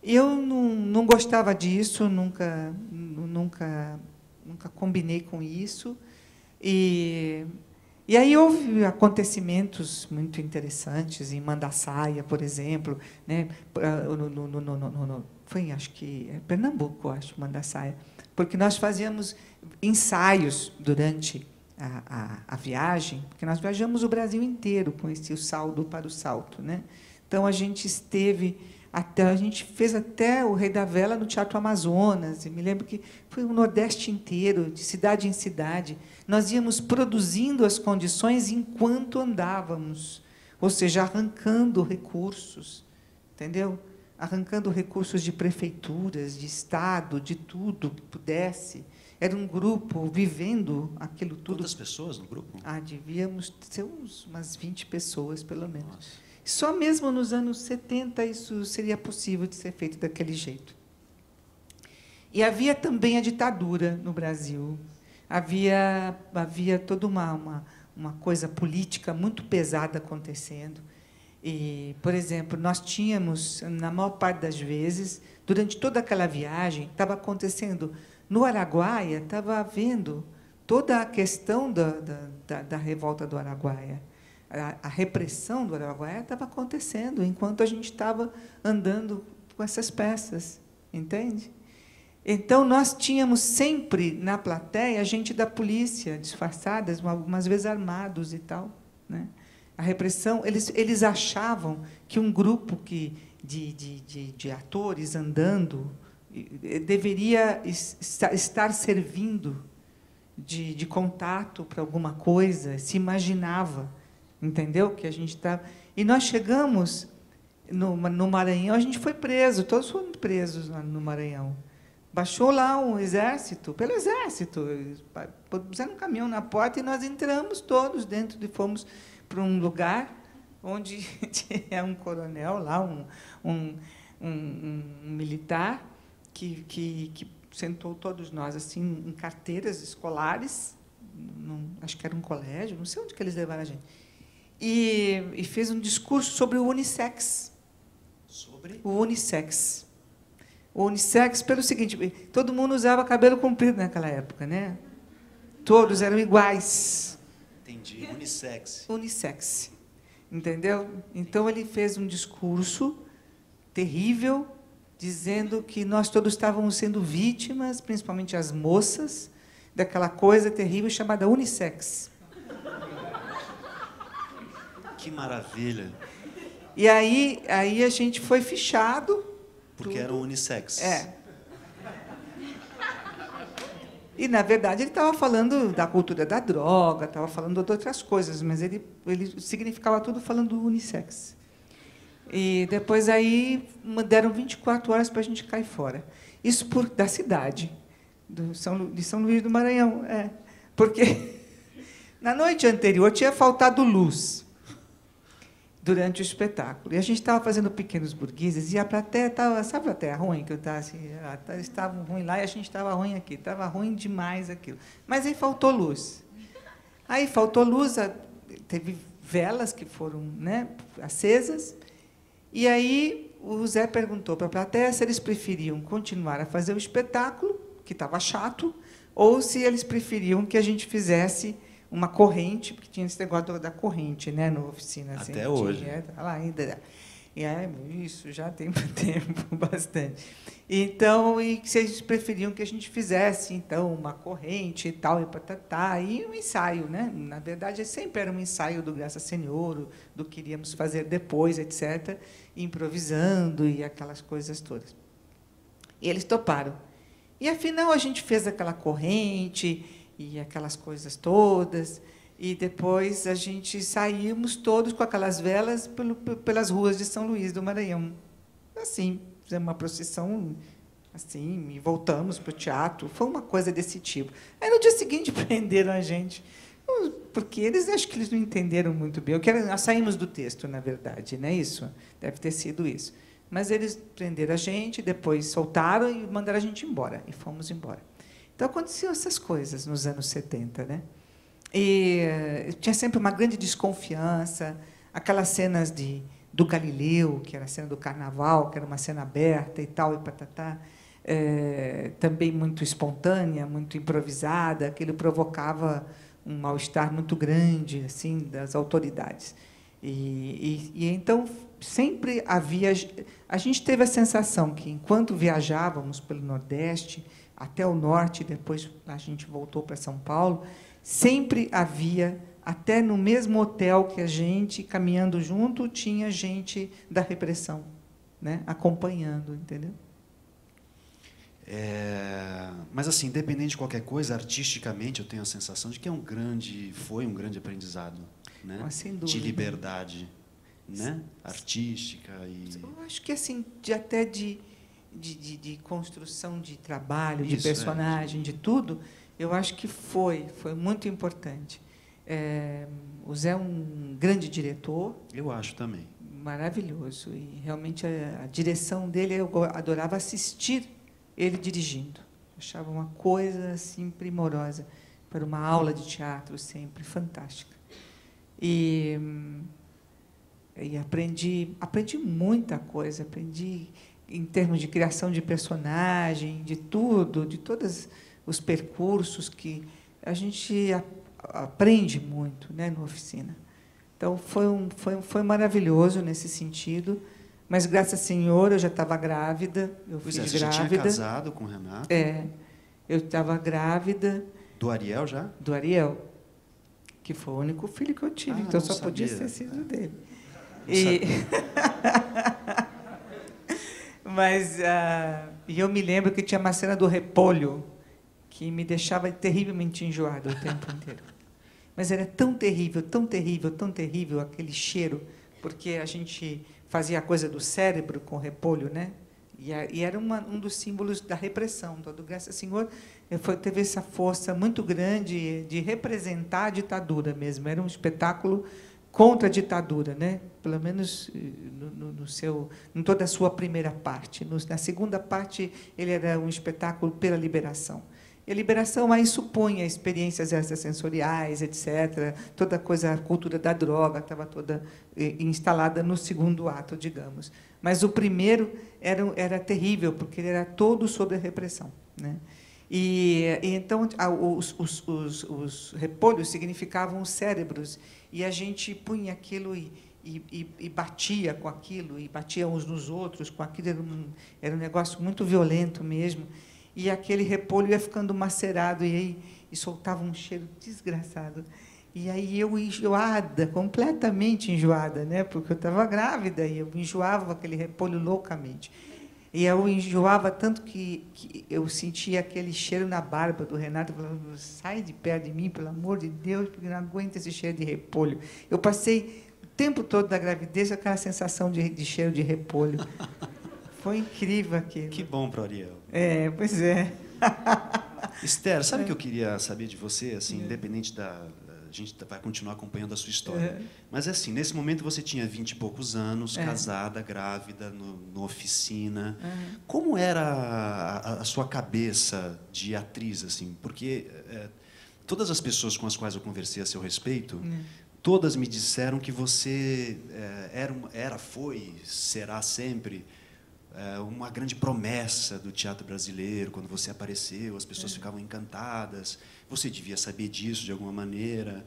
Eu não gostava disso, nunca combinei com isso. E aí houve acontecimentos muito interessantes em Mandaçaia, por exemplo, né? Foi, acho que Pernambuco, acho, Mandaçaia, porque nós fazíamos ensaios durante a viagem, porque nós viajamos o Brasil inteiro com esse saldo para o salto, né? Então a gente fez até o Rei da Vela no Teatro Amazonas, e me lembro que foi o Nordeste inteiro, de cidade em cidade. Nós íamos produzindo as condições enquanto andávamos, ou seja, arrancando recursos, entendeu? Arrancando recursos de prefeituras, de Estado, de tudo que pudesse. Era um grupo vivendo aquilo tudo. Quantas pessoas no grupo? Devíamos ser umas 20 pessoas, pelo menos. Nossa. Só mesmo nos anos 70 isso seria possível de ser feito daquele jeito. E havia também a ditadura no Brasil. Havia toda uma coisa política muito pesada acontecendo. E, por exemplo, nós tínhamos, na maior parte das vezes, durante toda aquela viagem, estava acontecendo no Araguaia, estava havendo toda a questão da revolta do Araguaia. A repressão do Araguaia estava acontecendo enquanto a gente estava andando com essas peças, entende? Então, nós tínhamos sempre na plateia gente da polícia, disfarçadas, algumas vezes armados e tal, né? A repressão, eles achavam que um grupo de atores andando deveria estar servindo de contato para alguma coisa, se imaginava, entendeu? Que a gente estava. E nós chegamos no Maranhão, a gente foi preso, todos foram presos no Maranhão. Baixou lá um exército, pelo exército, puseram um caminhão na porta e nós entramos todos dentro e fomos para um lugar onde tinha um coronel lá, um militar, que sentou todos nós assim em carteiras escolares, acho que era um colégio, não sei onde que eles levaram a gente, e fez um discurso sobre o unissex. Sobre? O unissex. O unissex, pelo seguinte, todo mundo usava cabelo comprido naquela época, né? Todos eram iguais. Entendi. Unissex. Unissex. Entendeu? Então, ele fez um discurso terrível, dizendo que nós todos estávamos sendo vítimas, principalmente as moças, daquela coisa terrível chamada unissex. Que maravilha. E aí a gente foi fichado. Porque era um unissex. É. E, na verdade, ele estava falando da cultura da droga, estava falando de outras coisas, mas ele significava tudo falando unissex. E depois aí deram 24 horas para a gente cair fora. Isso da cidade, de São Luís do Maranhão. Porque na noite anterior tinha faltado luz durante o espetáculo. E a gente estava fazendo pequenos burgueses e a plateia estava, sabe a plateia ruim? Que eu estava assim, estavam ruim lá e a gente estava ruim aqui. Estava ruim demais aquilo. Mas aí faltou luz. Aí faltou luz, teve velas que foram, né, acesas. E aí o Zé perguntou para a plateia se eles preferiam continuar a fazer o espetáculo, que estava chato, ou se eles preferiam que a gente fizesse uma corrente, porque tinha esse negócio da corrente, né, na oficina. Até assim, hoje. Lá ainda. E isso já tem tempo bastante. Então, e se eles preferiam que a gente fizesse, então, uma corrente e tal, e patatá, e um ensaio, né? Na verdade, sempre era um ensaio do Graça Senhor, do que iríamos fazer depois, etc., improvisando e aquelas coisas todas. E eles toparam. E, afinal, a gente fez aquela corrente e aquelas coisas todas, e depois a gente saímos todos com aquelas velas pelas ruas de São Luís do Maranhão. Assim, fizemos uma procissão assim, e voltamos para o teatro. Foi uma coisa desse tipo. Aí, no dia seguinte, prenderam a gente, porque acho que eles não entenderam muito bem. Nós saímos do texto, na verdade, não é isso? Deve ter sido isso. Mas eles prenderam a gente, depois soltaram e mandaram a gente embora, e fomos embora. Então, aconteciam essas coisas nos anos 70, né? E tinha sempre uma grande desconfiança, aquelas cenas do Galileu, que era a cena do carnaval, que era uma cena aberta e tal, e patatá, também muito espontânea, muito improvisada, aquilo provocava um mal-estar muito grande assim das autoridades. E então sempre havia... A gente teve a sensação que, enquanto viajávamos pelo Nordeste, até o Norte, depois a gente voltou para São Paulo, sempre havia, até no mesmo hotel que a gente, caminhando junto, tinha gente da repressão, né, acompanhando, entendeu? Mas, assim, independente de qualquer coisa, artisticamente, eu tenho a sensação de que foi um grande aprendizado, né? Mas, sem dúvida, de liberdade, né? Artística. Eu acho que, assim, até de construção de trabalho, de personagem, de tudo, eu acho que foi muito importante. O Zé é um grande diretor. Eu acho também. Maravilhoso. E, realmente, a direção dele, eu adorava assistir ele dirigindo. Achava uma coisa assim primorosa, para uma aula de teatro sempre fantástica. E aprendi muita coisa, aprendi em termos de criação de personagem, de tudo, de todos os percursos que a gente aprende muito, né, na oficina. Então foi maravilhoso nesse sentido. Mas, graças ao Senhor, eu já estava grávida. Você já tinha casado com o Renato? Eu estava grávida. Do Ariel já? Do Ariel, que foi o único filho que eu tive, então só podia ter sido dele. Mas eu me lembro que tinha uma cena do repolho que me deixava terrivelmente enjoada o tempo inteiro. Mas era tão terrível, tão terrível, tão terrível aquele cheiro, porque a gente fazia a coisa do cérebro com repolho, né? E era um dos símbolos da repressão. Então, graças ao Senhor, teve essa força muito grande de representar a ditadura mesmo. Era um espetáculo contra a ditadura, né? Pelo menos em toda a sua primeira parte. Na segunda parte, ele era um espetáculo pela liberação. E a liberação aí supunha experiências extrasensoriais, etc. Toda a cultura da droga estava toda instalada no segundo ato, digamos. Mas o primeiro era terrível, porque ele era todo sobre a repressão, né? E então os repolhos significavam os cérebros, e a gente punha aquilo e batia com aquilo, e batia uns nos outros com aquilo. Era um negócio muito violento mesmo. E aquele repolho ia ficando macerado e soltava um cheiro desgraçado. E aí eu enjoada, completamente enjoada, né? Porque eu estava grávida e eu enjoava aquele repolho loucamente. E eu enjoava tanto que eu sentia aquele cheiro na barba do Renato. Eu falava: sai de perto de mim, pelo amor de Deus, porque eu não aguento esse cheiro de repolho. Eu passei o tempo todo da gravidez com aquela sensação de cheiro de repolho. Foi incrível aquilo. Que bom para o Ariel. Pois é. Esther, sabe o que eu queria saber de você, assim, independente da... A gente vai continuar acompanhando a sua história. Mas, assim, nesse momento você tinha 20 e poucos anos, casada, grávida, no oficina. Como era a sua cabeça de atriz, assim? Porque todas as pessoas com as quais eu conversei a seu respeito, todas me disseram que você foi, será sempre... uma grande promessa do teatro brasileiro. Quando você apareceu, as pessoas ficavam encantadas. Você devia saber disso de alguma maneira.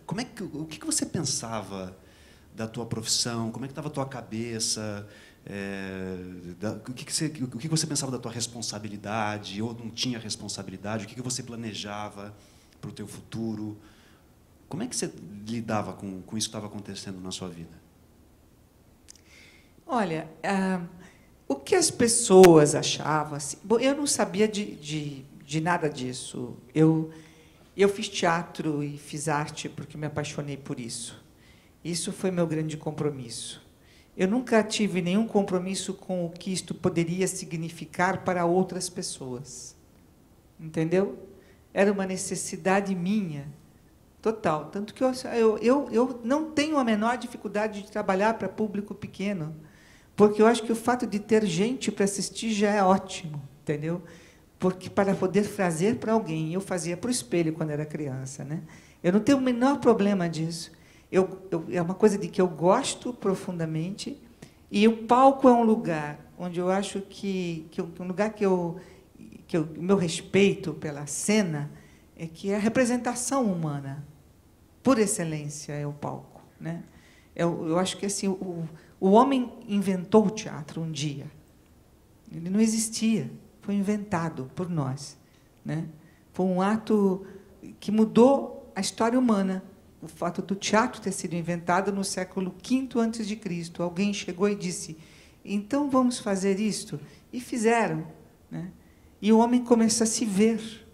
O que você pensava da tua profissão? Como é que estava a tua cabeça? O que você pensava da tua responsabilidade? Ou não tinha responsabilidade? O que você planejava para o teu futuro? Como é que você lidava com isso que estava acontecendo na sua vida? Olha, o que as pessoas achavam... Assim, bom, eu não sabia de nada disso. Eu fiz teatro e fiz arte porque me apaixonei por isso. Isso foi meu grande compromisso. Eu nunca tive nenhum compromisso com o que isto poderia significar para outras pessoas. Entendeu? Era uma necessidade minha, total. Tanto que eu não tenho a menor dificuldade de trabalhar para público pequeno, porque eu acho que o fato de ter gente para assistir já é ótimo, entendeu? porque para poder fazer para alguém. Eu fazia para o espelho quando era criança, né? Eu não tenho o menor problema disso. É uma coisa de que eu gosto profundamente, e o palco é um lugar onde eu acho um lugar o meu respeito pela cena é que é a representação humana, por excelência, é o palco, né? Eu acho que assim o homem inventou o teatro um dia. Ele não existia, foi inventado por nós, né? Foi um ato que mudou a história humana. O fato do teatro ter sido inventado no século V a.C. Alguém chegou e disse: então vamos fazer isto? E fizeram, né? E o homem começa a se ver,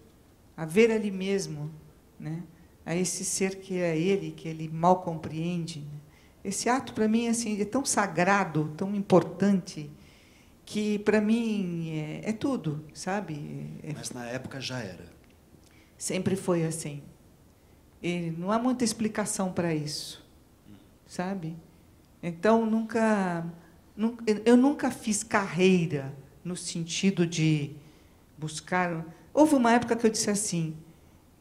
a ver ali mesmo, né? A esse ser que é ele, que ele mal compreende, né? Esse ato, para mim, assim, é tão sagrado, tão importante, que, para mim, é tudo, sabe? Mas, na época, já era. Sempre foi assim. E não há muita explicação para isso, sabe? Então, eu nunca fiz carreira no sentido de buscar... Houve uma época que eu disse assim,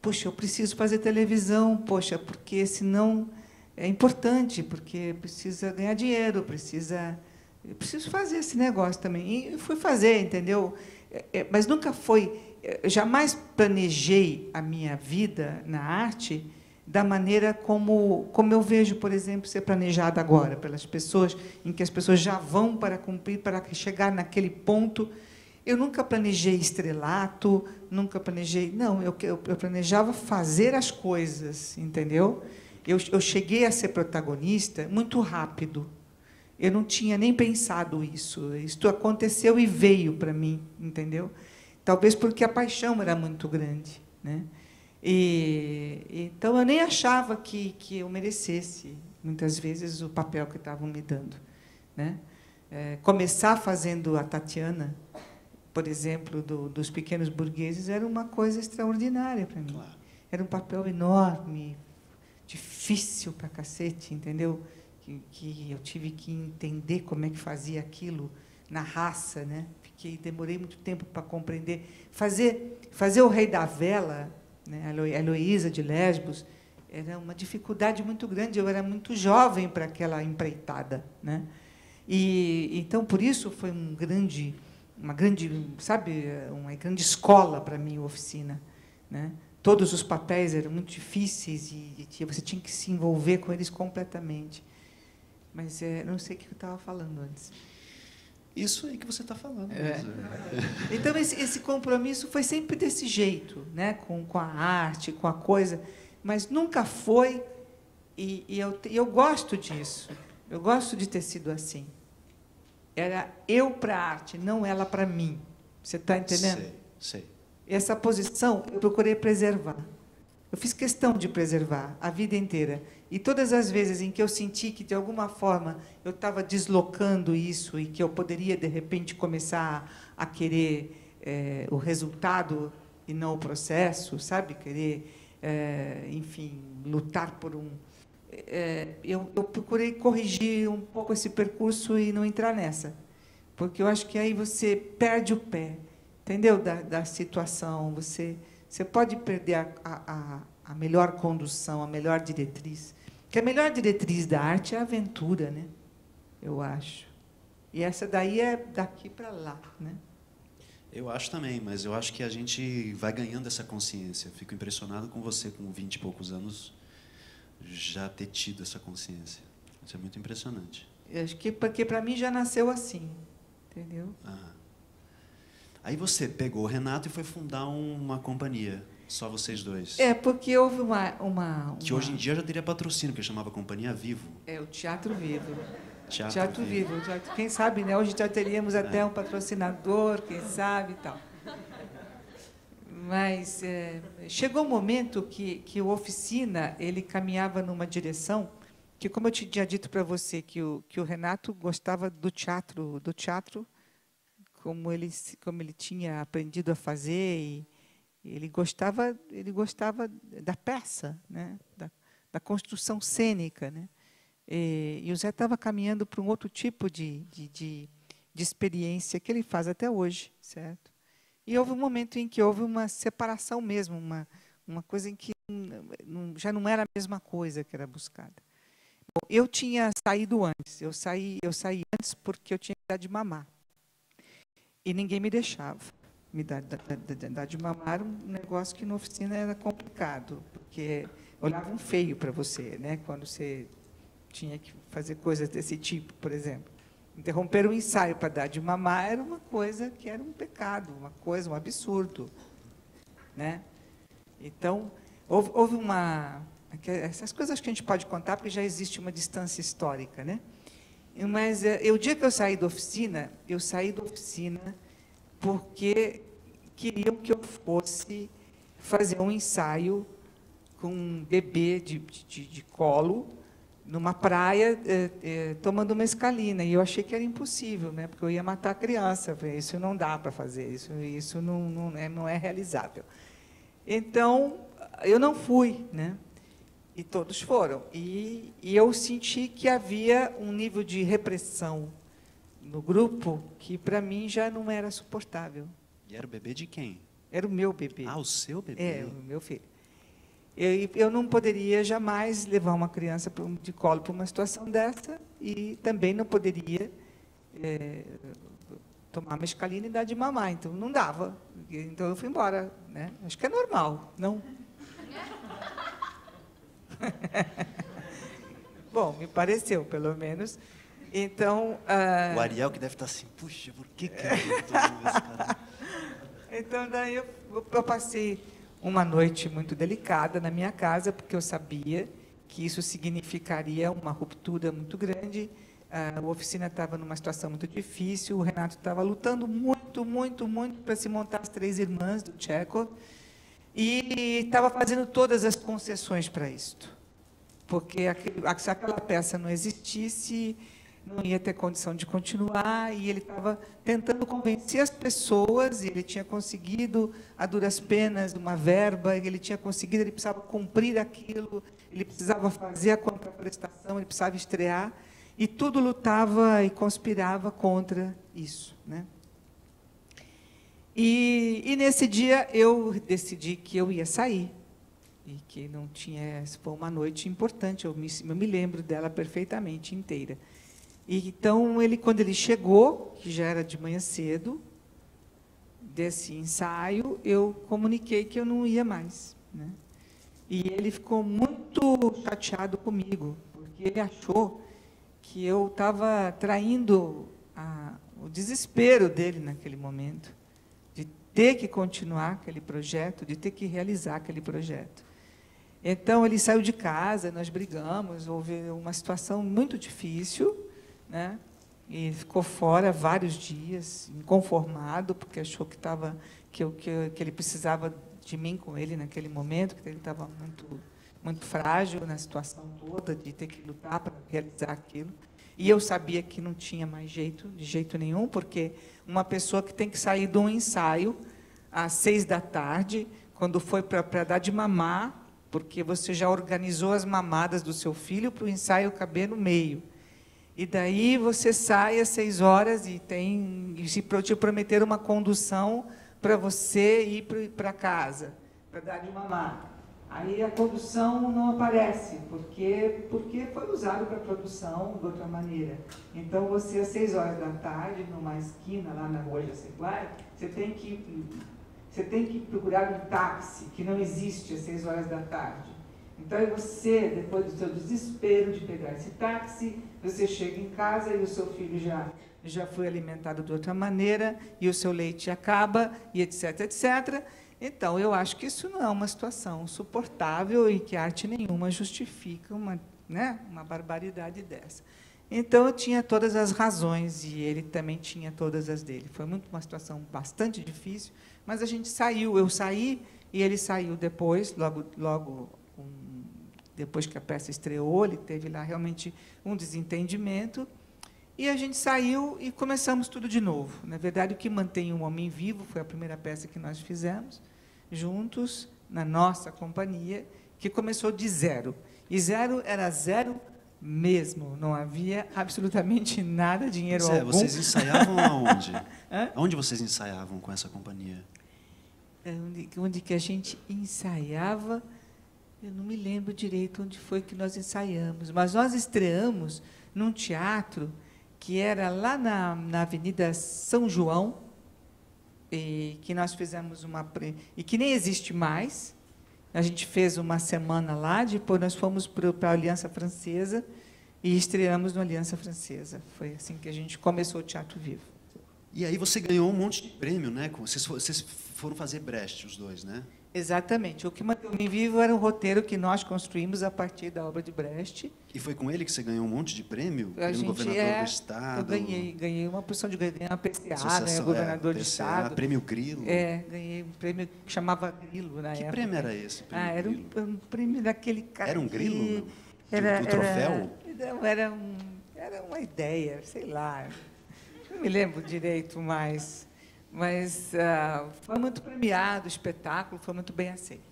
poxa, eu preciso fazer televisão, poxa, porque senão é importante, porque precisa ganhar dinheiro, eu preciso fazer esse negócio também. E fui fazer, entendeu? Mas nunca foi... Eu jamais planejei a minha vida na arte da maneira como eu vejo, por exemplo, ser planejada agora, pelas pessoas, em que as pessoas já vão para cumprir, para chegar naquele ponto. Eu nunca planejei estrelato, nunca planejei... Não, eu planejava fazer as coisas, entendeu? Eu cheguei a ser protagonista muito rápido. Eu não tinha nem pensado isso. Isto aconteceu e veio para mim, entendeu? Talvez porque a paixão era muito grande, né? Então, eu nem achava que eu merecesse, muitas vezes, o papel que estavam me dando, né? Começar fazendo a Tatiana, por exemplo, dos Pequenos Burgueses, era uma coisa extraordinária para mim. Claro. Era um papel enorme, difícil para cacete, entendeu? Que eu tive que entender como é que fazia aquilo na raça, né? Demorei muito tempo para compreender. Fazer o Rei da Vela, né? A Heloísa de Lesbos, era uma dificuldade muito grande. Eu era muito jovem para aquela empreitada, né? Então, por isso, foi uma grande, sabe, uma grande escola para mim, a oficina, né? Todos os papéis eram muito difíceis e você tinha que se envolver com eles completamente. Mas não sei o que eu estava falando antes. Isso aí que você está falando. Então, esse compromisso foi sempre desse jeito, né? Com a arte, com a coisa, mas nunca foi, e eu gosto disso. Eu gosto de ter sido assim. Era eu para a arte, não ela para mim. Você está entendendo? Sei. Essa posição eu procurei preservar. Eu fiz questão de preservar a vida inteira. E todas as vezes em que eu senti que, de alguma forma, eu estava deslocando isso e que eu poderia, de repente, começar a querer o resultado e não o processo, sabe? Querer, enfim, lutar por um... eu procurei corrigir um pouco esse percurso e não entrar nessa. Porque eu acho que aí você perde o pé, entendeu? Da situação. Você pode perder a melhor condução, a melhor diretriz. Porque a melhor diretriz da arte é a aventura, né? Eu acho. E essa daí é daqui para lá, né? Eu acho também, mas eu acho que a gente vai ganhando essa consciência. Fico impressionado com você, com 20 e poucos anos, já ter tido essa consciência. Isso é muito impressionante. Eu acho que porque para mim já nasceu assim, entendeu? Aí você pegou o Renato e foi fundar uma companhia, só vocês dois. Porque houve que hoje em dia já teria patrocínio, que chamava Companhia Vivo. O Teatro Vivo. Teatro Vivo. Quem sabe, né? Hoje já teríamos até um patrocinador, quem sabe e tal. Mas chegou um momento que o Oficina ele caminhava numa direção que, como eu tinha dito para você, que o Renato gostava do teatro como ele tinha aprendido a fazer, e ele gostava da peça, né? Da construção cênica, né? E o Zé estava caminhando para um outro tipo de experiência que ele faz até hoje, certo? E houve um momento em que houve uma separação mesmo, uma coisa em que já não era a mesma coisa que era buscada. Bom, eu tinha saído antes, eu saí antes porque eu tinha que dar de mamar. E ninguém me deixava. Me dar de mamar era um negócio que na oficina era complicado, porque olhavam feio para você, né, quando você tinha que fazer coisas desse tipo, por exemplo. Interromper o ensaio para dar de mamar era uma coisa que era um pecado, um absurdo, né? Então, houve essas coisas que a gente pode contar, porque já existe uma distância histórica, né? Mas o dia que eu saí da oficina porque queriam que eu fosse fazer um ensaio com um bebê de colo, numa praia, tomando uma mescalina. E eu achei que era impossível, né? Porque eu ia matar a criança. Isso não dá para fazer, isso não é realizável. Então, eu não fui, né? E todos foram. E eu senti que havia um nível de repressão no grupo que, para mim, já não era suportável. E era o bebê de quem? Era o meu bebê. Ah, o seu bebê? É, o meu filho. Eu não poderia jamais levar uma criança de colo para uma situação dessa e também não poderia tomar mescalina e dar de mamar. Então, não dava. Então, eu fui embora, né? Acho que é normal, não? Bom, me pareceu, pelo menos. Então... O Ariel que deve estar assim, puxa, por que eu estou esse cara? Então, daí eu passei uma noite muito delicada na minha casa, porque eu sabia que isso significaria uma ruptura muito grande. A oficina estava numa situação muito difícil, o Renato estava lutando muito, muito, muito para se montar as 3 irmãs do Tchekhov, e estava fazendo todas as concessões para isto. Porque se aquela peça não existisse, não ia ter condição de continuar, e ele estava tentando convencer as pessoas, e ele tinha conseguido, a duras penas, uma verba, ele tinha conseguido, ele precisava cumprir aquilo, ele precisava fazer a contraprestação, ele precisava estrear, e tudo lutava e conspirava contra isso, né? E nesse dia eu decidi que eu ia sair, e que não tinha, foi uma noite importante, eu me lembro dela perfeitamente inteira. Então, quando ele chegou, que já era de manhã cedo, desse ensaio, eu comuniquei que eu não ia mais, né? E ele ficou muito chateado comigo, porque ele achou que eu estava traindo o desespero dele naquele momento, de ter que continuar aquele projeto, de ter que realizar aquele projeto. Então, ele saiu de casa, nós brigamos, houve uma situação muito difícil, né? E ficou fora vários dias, inconformado, porque achou que ele precisava de mim com ele naquele momento, que ele estava muito, muito frágil na situação toda, de ter que lutar para realizar aquilo. E eu sabia que não tinha mais jeito, de jeito nenhum, porque uma pessoa que tem que sair de um ensaio às 6 da tarde, quando foi para dar de mamar, porque você já organizou as mamadas do seu filho para o ensaio caber no meio. E daí você sai às 6 horas e te prometeram uma condução para você ir para casa, para dar de mamar. Aí a condução não aparece, porque foi usado para produção de outra maneira. Então, você, às 6 horas da tarde, numa esquina, lá na rua Jaceguai, você tem que procurar um táxi, que não existe às 6 horas da tarde. Então, você, depois do seu desespero de pegar esse táxi, você chega em casa e o seu filho já foi alimentado de outra maneira, e o seu leite acaba, e etc, etc. Então, eu acho que isso não é uma situação suportável e que arte nenhuma justifica uma barbaridade dessa. Então, eu tinha todas as razões, e ele também tinha todas as dele. Foi uma situação bastante difícil, mas a gente saiu. Eu saí, e ele saiu depois, logo depois que a peça estreou, ele teve lá realmente um desentendimento, e a gente saiu e começamos tudo de novo. Na verdade, o que mantém um homem vivo foi a primeira peça que nós fizemos, juntos, na nossa companhia, que começou de zero. E zero era zero mesmo, não havia absolutamente nada, dinheiro algum. Vocês ensaiavam aonde? Onde vocês ensaiavam com essa companhia? onde que a gente ensaiava. Eu não me lembro direito onde foi que nós ensaiamos, mas nós estreamos num teatro que era lá na Avenida São João, e que nós fizemos e que nem existe mais. A gente fez uma semana lá, depois nós fomos para a Aliança Francesa e estreamos no Aliança Francesa. Foi assim que a gente começou o Teatro Vivo. E aí você ganhou um monte de prêmio, né? Vocês foram fazer Brecht, os dois, né? Exatamente. O que manteve vivo era um roteiro que nós construímos a partir da obra de Brecht. E foi com ele que você ganhou um monte de prêmio? Prêmio governador do Estado? Eu ganhei uma porção de ganhei uma PCA, né, governador do Estado. Prêmio Grilo? Ganhei um prêmio que chamava Grilo na época. Que prêmio era esse? Era um prêmio daquele cara. Era um grilo? Do troféu? Era uma ideia, sei lá. Não me lembro direito mais. Mas foi muito premiado, o espetáculo foi muito bem aceito.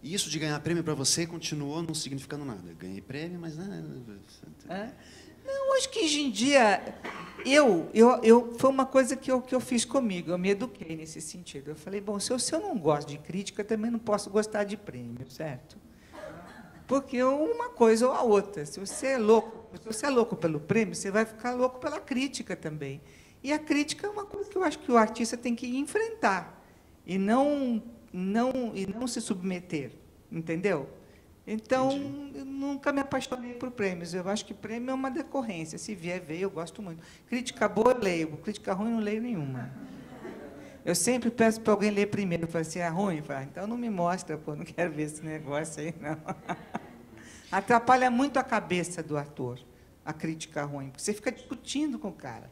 E isso de ganhar prêmio para você continuou não significando nada? Ganhei prêmio, mas... Não, acho que hoje em dia... foi uma coisa que eu fiz comigo, eu me eduquei nesse sentido. Eu falei, bom, se eu não gosto de crítica, também não posso gostar de prêmio, certo? Porque uma coisa ou a outra. Se você é louco pelo prêmio, você vai ficar louco pela crítica também. E a crítica é uma coisa que eu acho que o artista tem que enfrentar e não se submeter, entendeu? Então, eu nunca me apaixonei por prêmios. Eu acho que prêmio é uma decorrência. Se vier, veio, eu gosto muito. Crítica boa, eu leio. Crítica ruim, não leio nenhuma. Eu sempre peço para alguém ler primeiro. Eu falo assim, é ruim? Eu falo, então não me mostra, pô, não quero ver esse negócio aí, não. Atrapalha muito a cabeça do ator, a crítica ruim, porque você fica discutindo com o cara.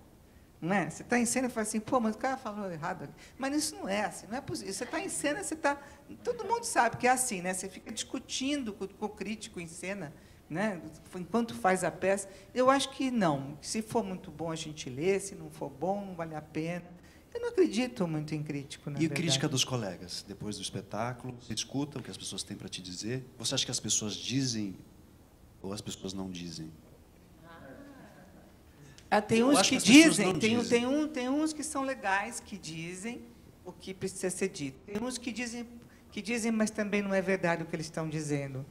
Não é? Você está em cena e fala assim, pô, mas o cara falou errado. Mas isso não é assim, não é possível. Você está em cena, todo mundo sabe que é assim, né? Você fica discutindo com o crítico em cena, né? Enquanto faz a peça. Eu acho que não. Se for muito bom, a gente lê, se não for bom, não vale a pena. Eu não acredito muito em crítico, na verdade. E crítica dos colegas, depois do espetáculo? Você escuta o que as pessoas têm para te dizer? Você acha que as pessoas dizem ou as pessoas não dizem? Tem uns que dizem, tem uns que são legais, que dizem o que precisa ser dito. Tem uns que dizem, mas também não é verdade o que eles estão dizendo.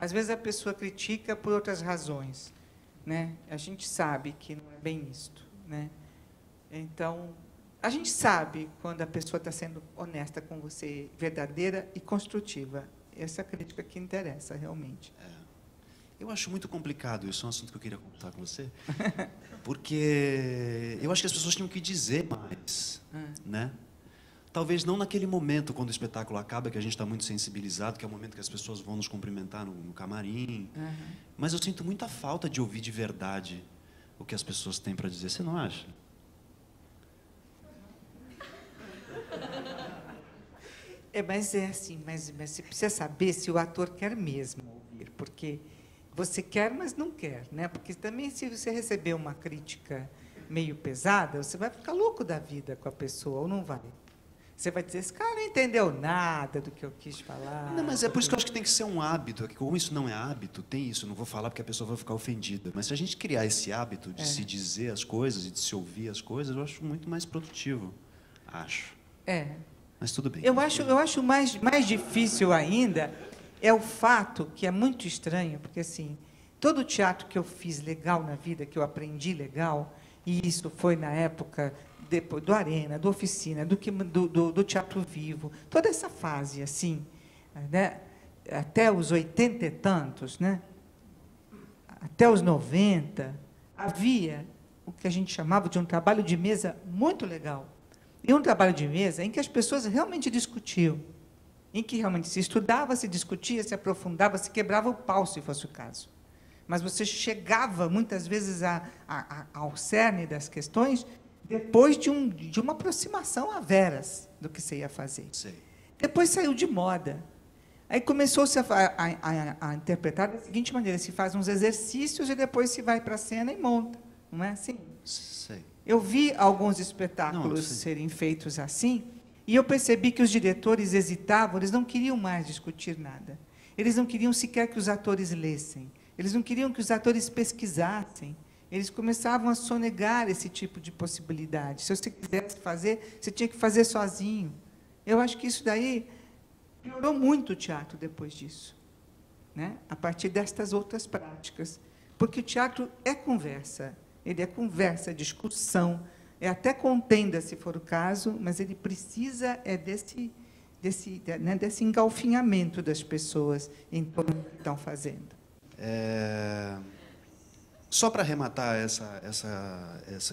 Às vezes a pessoa critica por outras razões, né? A gente sabe que não é bem isto, né? Então, a gente sabe quando a pessoa está sendo honesta com você, verdadeira e construtiva. Essa é a crítica que interessa, realmente. Eu acho muito complicado, isso é um assunto que eu queria contar com você, porque eu acho que as pessoas tinham que dizer mais, né? Talvez não naquele momento, quando o espetáculo acaba, que a gente está muito sensibilizado, que é o momento que as pessoas vão nos cumprimentar no camarim, mas eu sinto muita falta de ouvir de verdade o que as pessoas têm para dizer. Você não acha? Mas é assim, mas você precisa saber se o ator quer mesmo ouvir, porque você quer, mas não quer, né? Porque também, se você receber uma crítica meio pesada, você vai ficar louco da vida com a pessoa, ou não vai? Você vai dizer, esse cara não entendeu nada do que eu quis falar. Não, mas é por isso que eu acho que tem que ser um hábito. Como isso não é hábito, tem isso, não vou falar porque a pessoa vai ficar ofendida. Mas se a gente criar esse hábito de se dizer as coisas e de se ouvir as coisas, eu acho muito mais produtivo, acho. Mas tudo bem. Eu acho mais difícil ainda é o fato, que é muito estranho, porque assim, todo o teatro que eu fiz legal na vida, que eu aprendi legal, e isso foi na época depois do Arena, do Oficina, do Teatro Vivo, toda essa fase, assim, né? Até os 80 e tantos, né? Até os 90, havia o que a gente chamava de um trabalho de mesa muito legal. E um trabalho de mesa em que as pessoas realmente discutiam, em que realmente se estudava, se discutia, se aprofundava, se quebrava o pau, se fosse o caso. Mas você chegava, muitas vezes, ao cerne das questões depois de uma aproximação a veras do que você ia fazer. Sei. Depois saiu de moda. Aí começou-se a interpretar da seguinte maneira, se faz uns exercícios e depois se vai para a cena e monta. Não é assim? Sei. Eu vi alguns espetáculos serem feitos assim, e eu percebi que os diretores hesitavam, eles não queriam mais discutir nada. Eles não queriam sequer que os atores lessem. Eles não queriam que os atores pesquisassem. Eles começavam a sonegar esse tipo de possibilidade. Se você quisesse fazer, você tinha que fazer sozinho. Eu acho que isso daí piorou muito o teatro depois disso, né? A partir destas outras práticas. Porque o teatro é conversa, ele é conversa, discussão, é até contenda, se for o caso, mas ele precisa desse engalfinhamento das pessoas em torno do que estão fazendo. Só para arrematar isso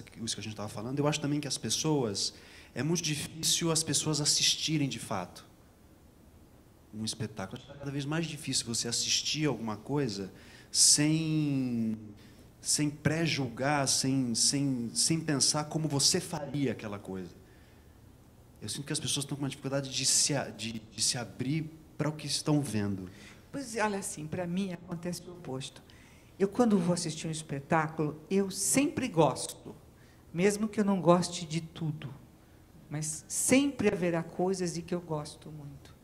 que a gente estava falando, eu acho também que é muito difícil as pessoas assistirem de fato um espetáculo. É cada vez mais difícil você assistir alguma coisa sem pré-julgar, sem pensar como você faria aquela coisa. Eu sinto que as pessoas estão com uma dificuldade de se abrir para o que estão vendo. Pois, olha, assim, para mim acontece o oposto. Eu, quando vou assistir um espetáculo, eu sempre gosto, mesmo que eu não goste de tudo, mas sempre haverá coisas de que eu gosto muito.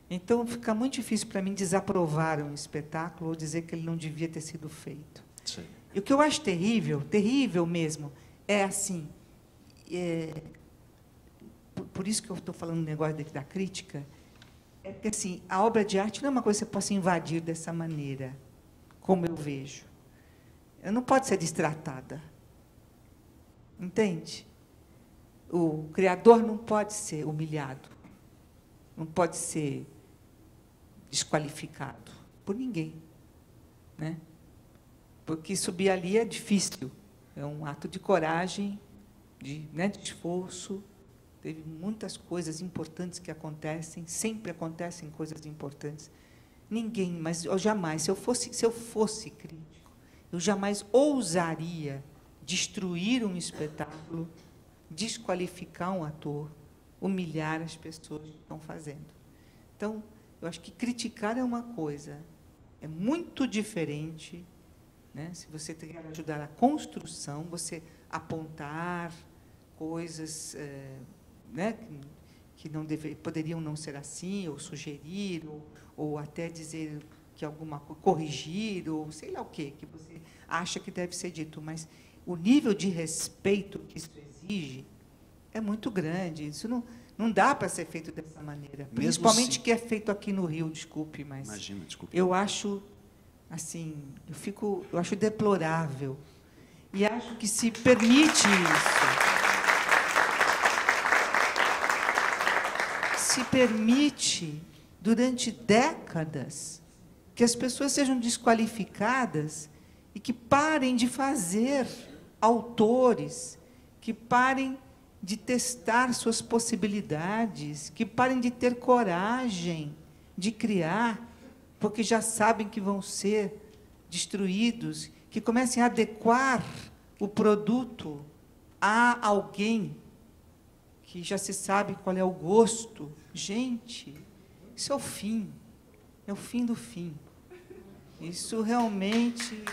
Então, fica muito difícil para mim desaprovar um espetáculo ou dizer que ele não devia ter sido feito. Sim. E o que eu acho terrível, terrível mesmo, é assim, por isso que eu estou falando um negócio da crítica, é que assim, a obra de arte não é uma coisa que você possa invadir dessa maneira, como eu vejo. Ela não pode ser destratada. Entende? O criador não pode ser humilhado, não pode ser desqualificado por ninguém, né? Porque subir ali é difícil, é um ato de coragem, de esforço. Teve muitas coisas importantes que acontecem, sempre acontecem coisas importantes. Ninguém, mas eu jamais, se eu fosse crítico, eu jamais ousaria destruir um espetáculo, desqualificar um ator, humilhar as pessoas que estão fazendo. Então, eu acho que criticar é uma coisa, é muito diferente, né? Se você quer ajudar a construção, você apontar coisas que não poderiam não ser assim, ou sugerir, ou até dizer que alguma coisa, corrigir, ou sei lá o quê, que você acha que deve ser dito, mas o nível de respeito que isso exige é muito grande. Isso não dá para ser feito dessa maneira. Principalmente que é feito aqui no Rio, desculpe, mas imagina, desculpe. Eu acho assim, eu acho deplorável. E acho que se permite isso. Se permite, durante décadas, que as pessoas sejam desqualificadas e que parem de fazer autores, que parem de testar suas possibilidades, que parem de ter coragem de criar, porque já sabem que vão ser destruídos, que comecem a adequar o produto a alguém que já se sabe qual é o gosto. Gente, isso é o fim do fim. Isso realmente...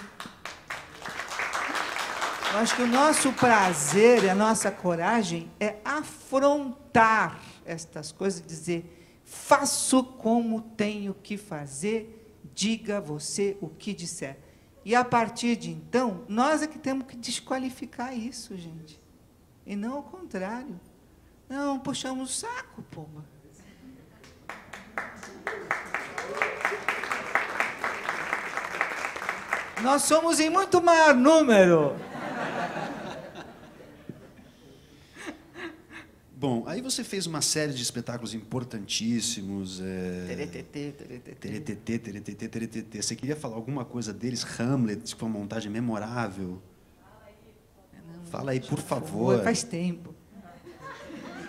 Eu acho que o nosso prazer e a nossa coragem é afrontar estas coisas e dizer: faço como tenho que fazer, diga você o que disser. E, a partir de então, nós é que temos que desqualificar isso, gente. E não ao contrário. Não, puxamos o saco, pomba. Nós somos em muito maior número. Bom, aí você fez uma série de espetáculos importantíssimos. Teretetê. Você queria falar alguma coisa deles? Hamlet, que foi uma montagem memorável. Fala aí, por favor. Faz tempo.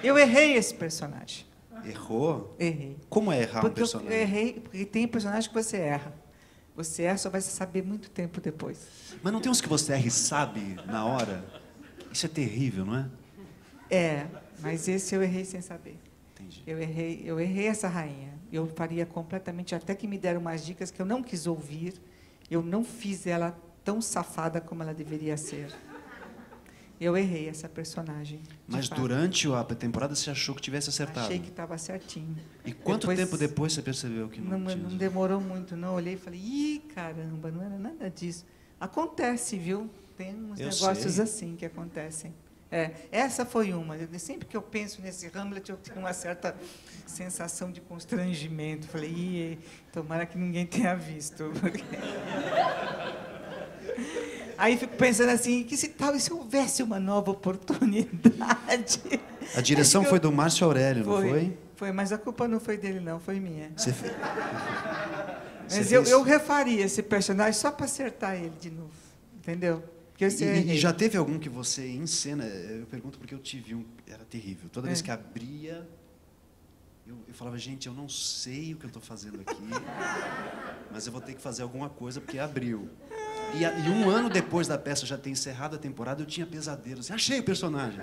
Eu errei esse personagem. Errou? Errei. Como é errar um personagem? Eu errei, porque tem personagem que você erra. Você erra, só vai saber muito tempo depois. Mas não tem uns que você erra e sabe na hora? Isso é terrível, não é? É, mas esse eu errei sem saber. Entendi. Eu errei essa rainha. Eu faria completamente, até que me deram umas dicas que eu não quis ouvir. Eu não fiz ela tão safada como ela deveria ser. Eu errei essa personagem. Mas durante a temporada você achou que tivesse acertado? Achei que estava certinho. E quanto tempo depois você percebeu que não tinha? Não demorou muito, não. Olhei e falei: ih, caramba, não era nada disso. Acontece, viu? Tem uns negócios assim que acontecem. Essa foi uma. Sempre que eu penso nesse Hamlet, eu tenho uma certa sensação de constrangimento. Falei, ih, tomara que ninguém tenha visto. Porque... Aí fico pensando assim, que se tal, e se houvesse uma nova oportunidade? A direção foi do Márcio Aurélio, não foi? Foi, mas a culpa não foi dele, não, foi minha. Você fez... Mas eu refaria esse personagem só para acertar ele de novo, entendeu? E já teve algum que você encena? Eu pergunto porque eu tive um, era terrível. Toda vez que abria, eu falava, gente, eu não sei o que eu estou fazendo aqui, mas eu vou ter que fazer alguma coisa porque abriu. E um ano depois da peça já ter encerrado a temporada, eu tinha pesadelos. Assim, achei o personagem.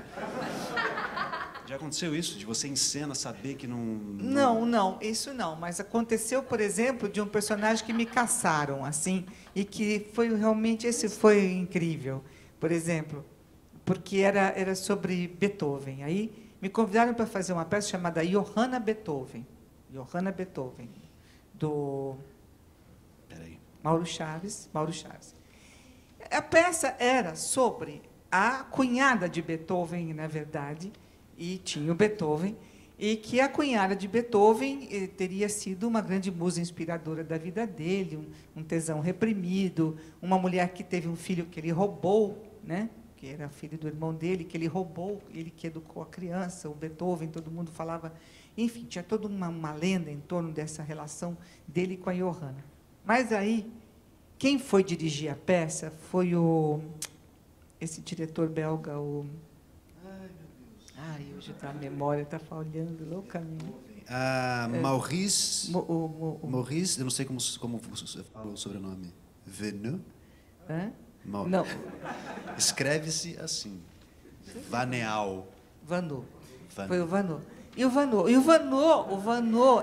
Já aconteceu isso? De você em cena saber que não... Não, isso não. Mas aconteceu, por exemplo, de um personagem que me caçaram, assim, e que foi realmente, esse foi incrível. Por exemplo, porque era sobre Beethoven. Aí me convidaram para fazer uma peça chamada Johanna Beethoven. Johanna Beethoven, do Mauro Chaves. A peça era sobre a cunhada de Beethoven, na verdade, e tinha o Beethoven, e que a cunhada de Beethoven teria sido uma grande musa inspiradora da vida dele, um tesão reprimido, uma mulher que teve um filho que ele roubou, né? Que era filho do irmão dele, que ele roubou, ele que educou a criança, o Beethoven, todo mundo falava... Enfim, tinha toda uma lenda em torno dessa relação dele com a Johanna. Mas aí, quem foi dirigir a peça foi esse diretor belga, hoje a memória está falhando loucamente. Maurice, Maurice, eu não sei como você fala o sobrenome. Veneux? Não. Escreve-se assim. Vaneal. Vanot. Foi o Vanot. E o Vanot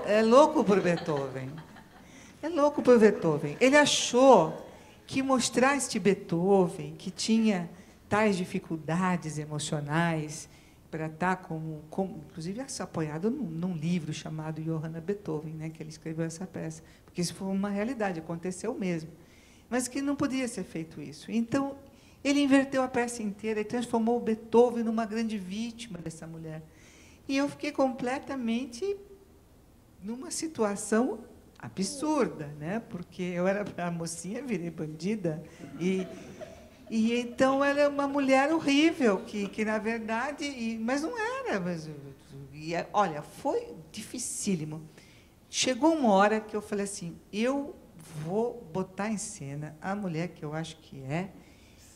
é louco por Beethoven. Ele achou que mostrar este Beethoven, que tinha tais dificuldades emocionais, para estar inclusive apoiado num livro chamado Johanna Beethoven, né, que ele escreveu essa peça, porque isso foi uma realidade, aconteceu mesmo, mas que não podia ser feito isso. Então, ele inverteu a peça inteira e transformou o Beethoven numa grande vítima dessa mulher. E eu fiquei completamente numa situação absurda, né, porque eu era a mocinha, virei bandida, e então ela é uma mulher horrível, que na verdade... Mas não era. Olha, foi dificílimo. Chegou uma hora que eu falei assim, eu vou botar em cena a mulher que eu acho que é,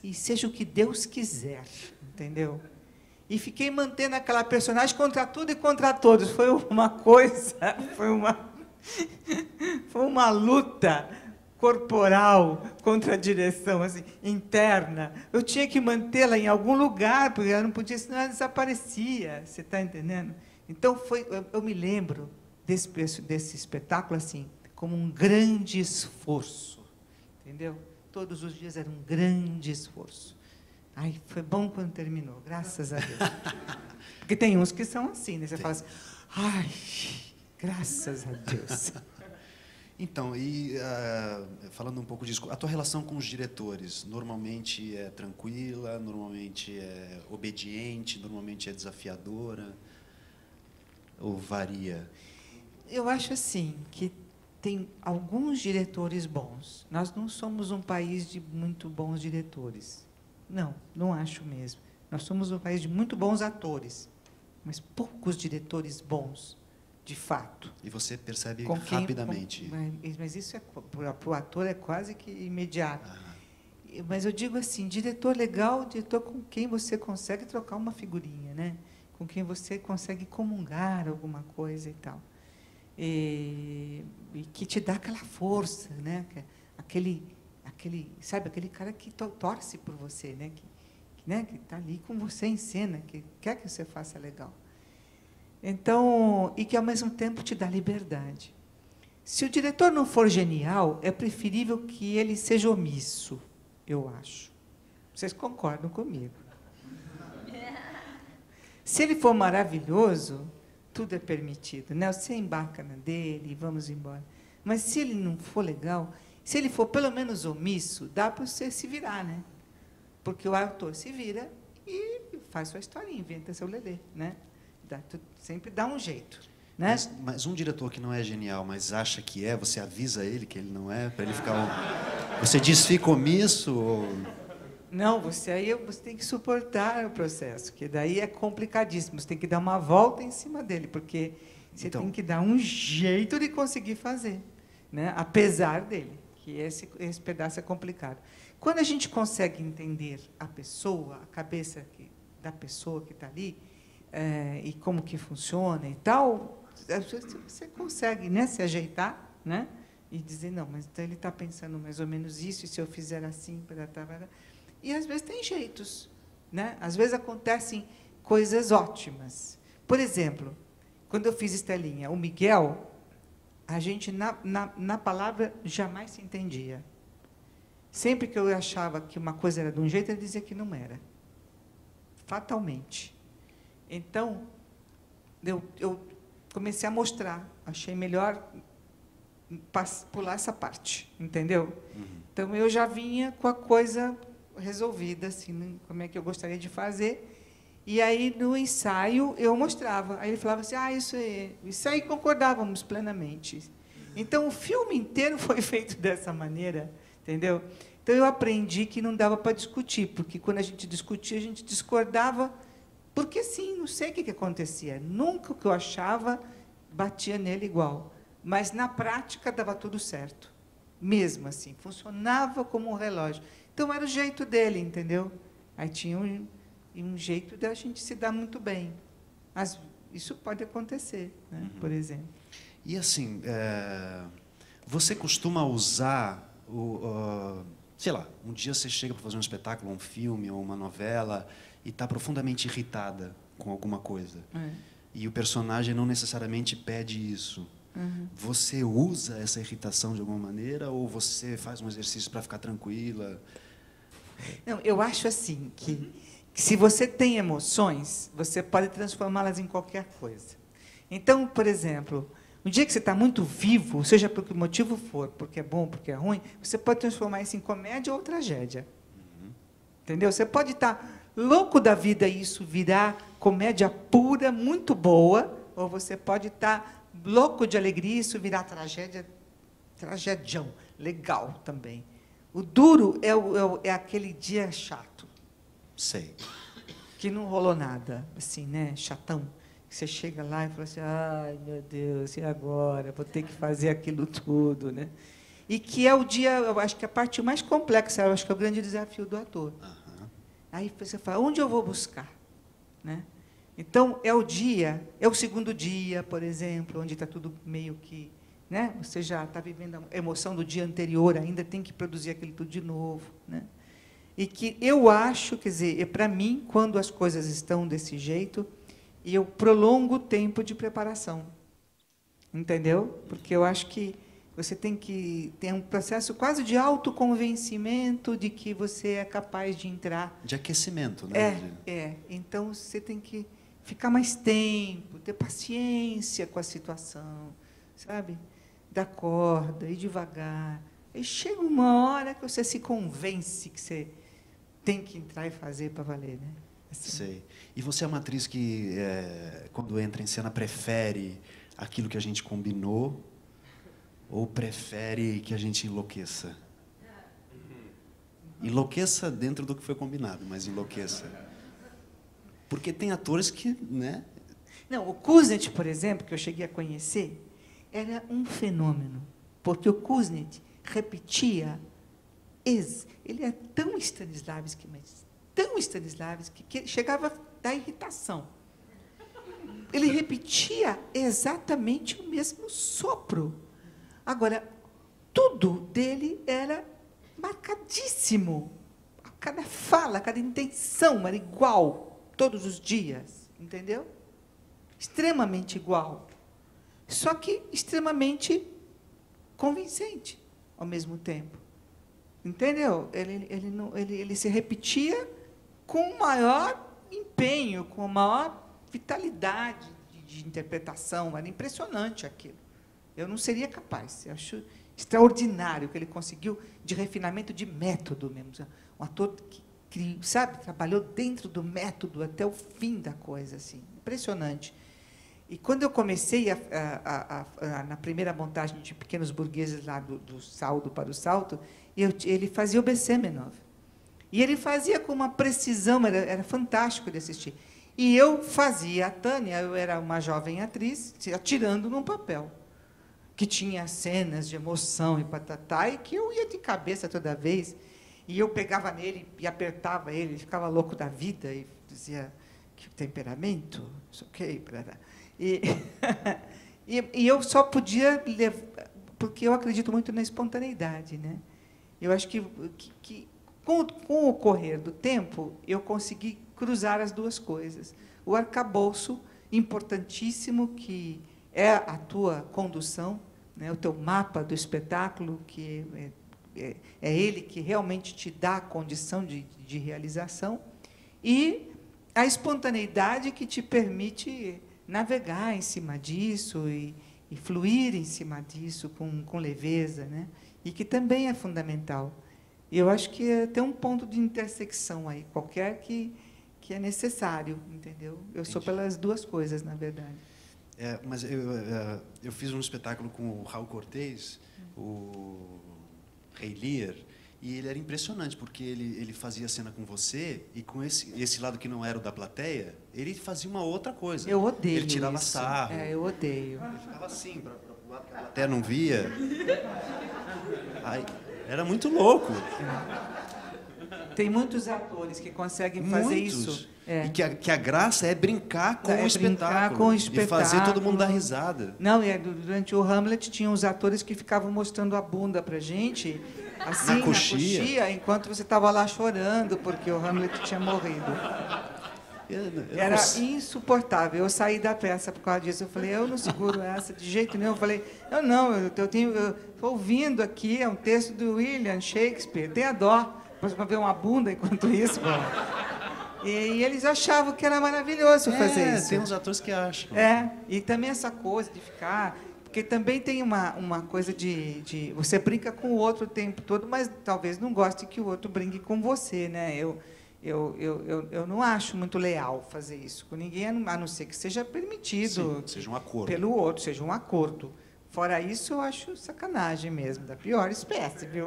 e seja o que Deus quiser, entendeu? E fiquei mantendo aquela personagem contra tudo e contra todos. Foi uma coisa, foi uma luta corporal contra a direção, assim, interna. Eu tinha que mantê-la em algum lugar, porque ela não podia, senão ela desaparecia. Você está entendendo? Então, eu me lembro desse espetáculo assim, como um grande esforço. Entendeu? Todos os dias era um grande esforço. Ai, foi bom quando terminou, graças a Deus. Porque tem uns que são assim, né? Você fala assim, ai, graças a Deus. Então, falando um pouco disso, a tua relação com os diretores, normalmente é tranquila, normalmente é obediente, normalmente é desafiadora, ou varia? Eu acho assim, que tem alguns diretores bons. Nós não somos um país de muito bons diretores. Não acho mesmo. Nós somos um país de muito bons atores, mas poucos diretores bons. De fato. E você percebe rapidamente. Mas isso para o ator é quase que imediato. Mas eu digo assim, diretor legal, diretor com quem você consegue trocar uma figurinha, né? Com quem você consegue comungar alguma coisa e tal. E que te dá aquela força, né? Sabe, aquele cara que torce por você, né? Que está ali com você em cena, que quer que você faça legal. Então, e que, ao mesmo tempo, te dá liberdade. Se o diretor não for genial, é preferível que ele seja omisso, eu acho. Vocês concordam comigo? Se ele for maravilhoso, tudo é permitido, né? Você embarca na dele e vamos embora. Mas se ele não for legal, se ele for pelo menos omisso, dá para você se virar, né? Porque o ator se vira e faz sua historinha, inventa seu lelê, né? Sempre dá um jeito, né? Mas um diretor que não é genial, mas acha que é, você avisa ele que ele não é, para ele ficar... Você desfica omisso? Ou... Não, você tem que suportar o processo, que daí é complicadíssimo. Você tem que dar uma volta em cima dele, porque você tem que dar um jeito de conseguir fazer, né? Apesar dele, que esse pedaço é complicado. Quando a gente consegue entender a pessoa, a cabeça da pessoa que está ali, e como que funciona e tal, você consegue, né, se ajeitar, né, e dizer, não, mas então ele está pensando mais ou menos isso, e se eu fizer assim... E, às vezes, tem jeitos, né? Às vezes, acontecem coisas ótimas. Por exemplo, quando eu fiz Estelinha, o Miguel, a gente, na palavra, jamais se entendia. Sempre que eu achava que uma coisa era de um jeito, ele dizia que não era. Fatalmente. Então, eu comecei a mostrar. Achei melhor pular essa parte, entendeu? Então, eu já vinha com a coisa resolvida, assim, como é que eu gostaria de fazer. E aí, no ensaio, eu mostrava. Aí ele falava assim, isso aí concordávamos plenamente. Então, o filme inteiro foi feito dessa maneira, entendeu? Então, eu aprendi que não dava para discutir, porque, quando a gente discutia, a gente discordava, porque, sim, não sei o que acontecia. Nunca o que eu achava batia nele igual. Mas, na prática, dava tudo certo. Mesmo assim, funcionava como um relógio. Então, era o jeito dele, entendeu? Aí tinha um jeito da gente se dar muito bem. Mas isso pode acontecer, né? Por exemplo. E, assim, você costuma usar, sei lá, um dia você chega para fazer um espetáculo, um filme ou uma novela e está profundamente irritada com alguma coisa. E o personagem não necessariamente pede isso. Você usa essa irritação de alguma maneira ou você faz um exercício para ficar tranquila? Não, eu acho assim que se você tem emoções, você pode transformá-las em qualquer coisa. Então, por exemplo, um dia que você está muito vivo, seja por que motivo for, porque é bom, porque é ruim, você pode transformar isso em comédia ou tragédia. Entendeu? Você pode estar louco da vida e isso virar comédia pura, muito boa, ou você pode estar louco de alegria e isso virar tragedião, legal também. O duro é aquele dia chato. Sei. Que não rolou nada, assim, né? Chatão. Você chega lá e fala assim, ai, meu Deus, e agora? Vou ter que fazer aquilo tudo, né? E que é o dia, eu acho que a parte mais complexa, eu acho que é o grande desafio do ator. Aí você fala, onde eu vou buscar? Né? Então, é o segundo dia, por exemplo, onde está tudo meio que... Né? Você já está vivendo a emoção do dia anterior, ainda tem que produzir aquilo tudo de novo. Né? E que eu acho, quer dizer, para mim, quando as coisas estão desse jeito, eu prolongo o tempo de preparação. Entendeu? Porque eu acho que você tem que ter um processo quase de autoconvencimento de que você é capaz de entrar. De aquecimento, né? Então, você tem que ficar mais tempo, ter paciência com a situação, sabe? Dar corda, ir devagar. E chega uma hora que você se convence que você tem que entrar e fazer para valer, né? Assim. Sei. E você é uma atriz que, quando entra em cena, prefere aquilo que a gente combinou ou prefere que a gente enlouqueça? Enlouqueça dentro do que foi combinado, mas enlouqueça. Porque tem atores que, né? Não, o Kuznets, por exemplo, que eu cheguei a conhecer, era um fenômeno, porque o Kuznets repetia, ele é tão Stanislavski, mas tão Stanislavski, que chegava a dar irritação. Ele repetia exatamente o mesmo sopro. Agora, tudo dele era marcadíssimo. Cada fala, cada intenção era igual, todos os dias, entendeu? Extremamente igual. Só que extremamente convincente, ao mesmo tempo. Entendeu? Ele se repetia com maior empenho, com maior vitalidade de interpretação. Era impressionante aquilo. Eu não seria capaz. Eu acho extraordinário o que ele conseguiu de refinamento de método mesmo. Um ator sabe, trabalhou dentro do método até o fim da coisa, assim, impressionante. E quando eu comecei na primeira montagem de Pequenos Burgueses, lá do Saldo para o Salto, ele fazia o Besemenov. E ele fazia com uma precisão, era fantástico de assistir. E eu fazia a Tânia, eu era uma jovem atriz, atirando num papel, que tinha cenas de emoção e patatá, e que eu ia de cabeça toda vez. E eu pegava nele e apertava ele, ele ficava louco da vida, e dizia, que temperamento, isso ok, e eu só podia levar, porque eu acredito muito na espontaneidade, né? Eu acho que com o correr do tempo, eu consegui cruzar as duas coisas. O arcabouço, importantíssimo, que é a tua condução, né, o teu mapa do espetáculo, que é ele que realmente te dá a condição de realização, e a espontaneidade que te permite navegar em cima disso e fluir em cima disso com leveza, né? E que também é fundamental. E eu acho que tem um ponto de intersecção aí, qualquer que é necessário, entendeu? Eu sou pelas duas coisas, na verdade. Mas eu fiz um espetáculo com o Raul Cortez, o Rei Lear, e ele era impressionante, porque ele fazia cena com você, e com esse lado que não era o da plateia, ele fazia uma outra coisa. Eu odeio Ele tirava isso. sarro. Eu odeio. Ele ficava assim, para o lado que a plateia não via. Era muito louco. Tem muitos atores que conseguem fazer isso. E que a graça é brincar com o espetáculo. E fazer todo mundo dar risada. Não, durante o Hamlet tinha uns atores que ficavam mostrando a bunda pra gente, assim, na coxia, enquanto você estava lá chorando, porque o Hamlet tinha morrido. Era insuportável. Eu saí da peça por causa disso. Eu falei, eu não seguro essa de jeito nenhum. Eu falei, eu estou ouvindo aqui, é um texto do William Shakespeare, tenha dó. Depois para ver uma bunda enquanto isso. E eles achavam que era maravilhoso fazer isso. Tem uns atores que acham. E também essa coisa de ficar... Porque também tem uma coisa de... Você brinca com o outro o tempo todo, mas talvez não goste que o outro brinque com você, né? Eu não acho muito leal fazer isso com ninguém, a não ser que seja permitido. Sim, seja um acordo. Pelo outro, seja um acordo. Fora isso, eu acho sacanagem mesmo, da pior espécie, viu?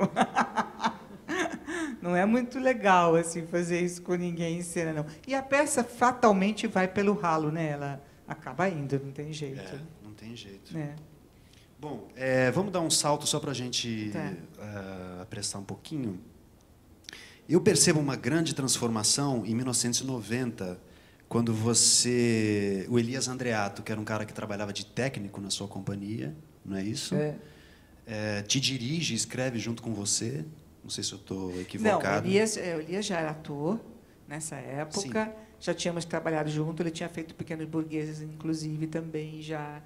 Não é muito legal assim fazer isso com ninguém em cena, não. E a peça fatalmente vai pelo ralo, né? Ela acaba indo, não tem jeito. Não tem jeito. Bom, vamos dar um salto só para a gente apressar um pouquinho. Eu percebo uma grande transformação em 1990, quando o Elias Andreato, que era um cara que trabalhava de técnico na sua companhia, não é isso? Te dirige, escreve junto com você. Não sei se eu estou equivocado. Não, o Elias já era ator nessa época. Sim. Já tínhamos trabalhado junto. Ele tinha feito Pequenos Burgueses, inclusive, também já.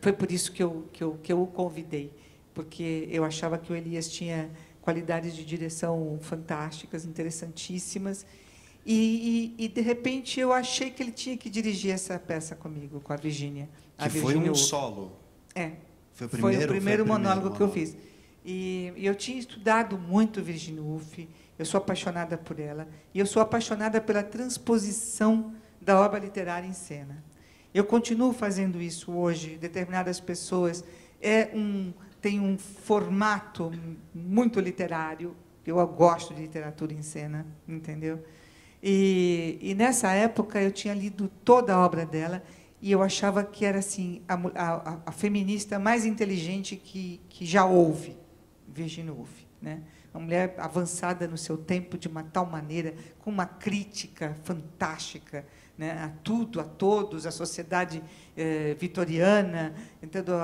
Foi por isso que eu o convidei, porque eu achava que o Elias tinha qualidades de direção fantásticas, interessantíssimas, e de repente eu achei que ele tinha que dirigir essa peça comigo, com a Virgínia. Foi um solo. Foi o primeiro monólogo que eu fiz. E eu tinha estudado muito Virginia Woolf, eu sou apaixonada por ela, e eu sou apaixonada pela transposição da obra literária em cena. Eu continuo fazendo isso hoje. Determinadas pessoas têm um formato muito literário. Eu gosto de literatura em cena, entendeu? E nessa época eu tinha lido toda a obra dela e eu achava que era assim a feminista mais inteligente que já houve. Virginia Woolf, né? Uma mulher avançada no seu tempo de uma tal maneira, com uma crítica fantástica, né, a tudo, a todos, a sociedade vitoriana, entendeu?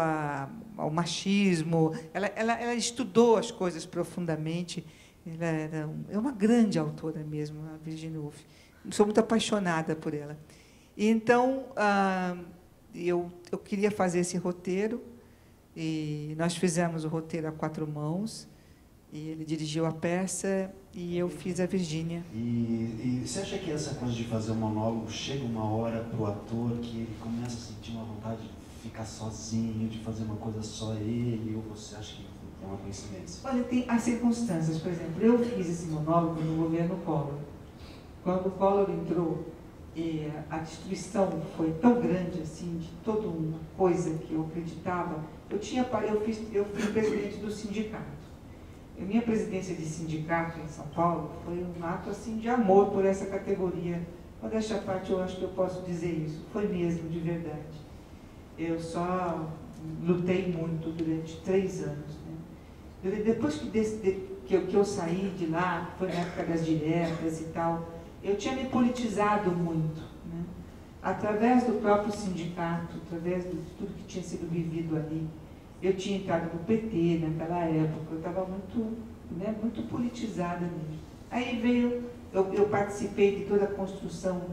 Ao machismo. Ela estudou as coisas profundamente. Ela é uma grande autora mesmo, a Virginia Woolf. Sou muito apaixonada por ela. E, então, eu queria fazer esse roteiro. E nós fizemos o roteiro a 4 mãos, e ele dirigiu a peça, e eu fiz a Virgínia. E você acha que essa coisa de fazer um monólogo chega uma hora para o ator que ele começa a sentir uma vontade de ficar sozinho, de fazer uma coisa só ele, ou você acha que É uma coincidência. Olha, tem as circunstâncias. Por exemplo, eu fiz esse monólogo no governo Collor. Quando o Collor entrou, a destruição foi tão grande assim, de toda uma coisa que eu acreditava. Eu fui presidente do sindicato. A minha presidência de sindicato em São Paulo foi um ato assim, de amor por essa categoria. Modéstia à parte, eu acho que eu posso dizer isso. Foi mesmo, de verdade. Eu só lutei muito durante 3 anos. Né? Depois que eu saí de lá, foi na época das diretas e tal, eu tinha me politizado muito. Né? Através do próprio sindicato, através de tudo que tinha sido vivido ali. Eu tinha entrado no PT naquela época, eu estava muito, né, muito politizada mesmo. Aí veio, eu participei de toda a construção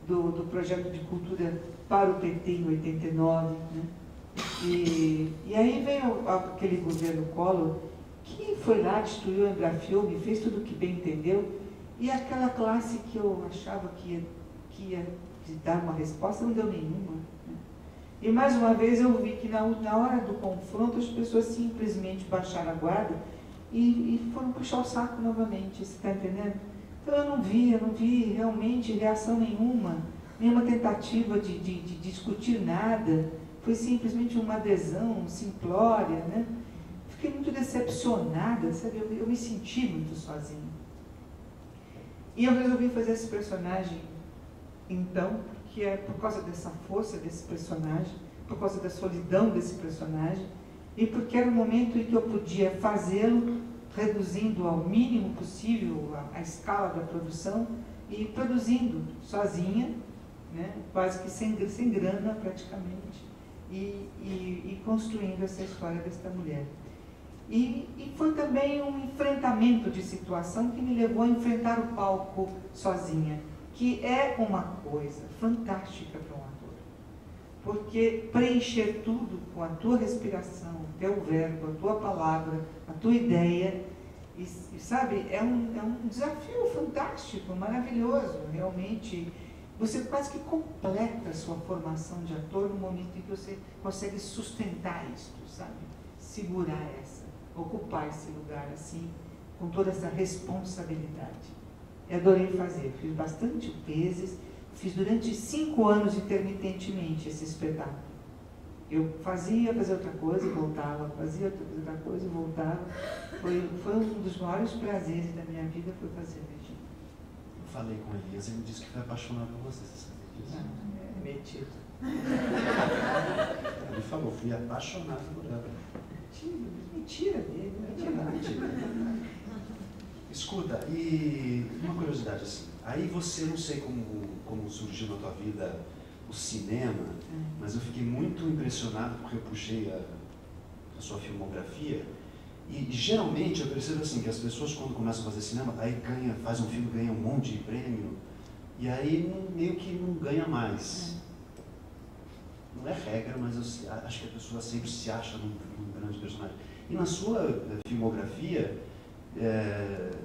do projeto de cultura para o PT em 89, né? E aí veio aquele governo Collor, que foi lá, destruiu a Embrafilme, fez tudo o que bem entendeu, e aquela classe que eu achava que ia dar uma resposta, não deu nenhuma. E mais uma vez eu vi que na hora do confronto as pessoas simplesmente baixaram a guarda e foram puxar o saco novamente, você está entendendo? Então eu não vi realmente reação nenhuma tentativa de discutir nada, foi simplesmente uma adesão simplória, né? Fiquei muito decepcionada, sabe? Eu me senti muito sozinha. E eu resolvi fazer esse personagem, então, que é por causa dessa força desse personagem, por causa da solidão desse personagem, e porque era um momento em que eu podia fazê-lo, reduzindo ao mínimo possível a escala da produção, e produzindo sozinha, né, quase que sem grana praticamente, e construindo essa história desta mulher. E foi também um enfrentamento de situação que me levou a enfrentar o palco sozinha, que é uma coisa fantástica para um ator. Porque preencher tudo com a tua respiração, o teu verbo, a tua palavra, a tua ideia, e sabe, é um desafio fantástico, maravilhoso, realmente. Você quase que completa a sua formação de ator no momento em que você consegue sustentar isso, sabe? Segurar ocupar esse lugar assim, com toda essa responsabilidade. Eu adorei fazer, fiz bastante vezes, fiz durante 5 anos intermitentemente esse espetáculo. Eu fazia outra coisa e voltava, fazia outra coisa e voltava. Foi um dos maiores prazeres da minha vida, foi fazer Virgínia. Eu falei com Elias, ele disse que foi apaixonado por você sabia disso? É metido. Ele falou, fui apaixonado por ela. Mentira dele, Mentira. Escuta, e uma curiosidade assim, aí você, não sei como surgiu na tua vida o cinema, mas eu fiquei muito impressionado porque eu puxei a sua filmografia e geralmente eu percebo assim, que as pessoas quando começam a fazer cinema, aí faz um filme, ganha um monte de prêmio e aí meio que não ganha mais. Não é regra, mas eu acho que a pessoa sempre se acha num grande personagem. E na sua filmografia,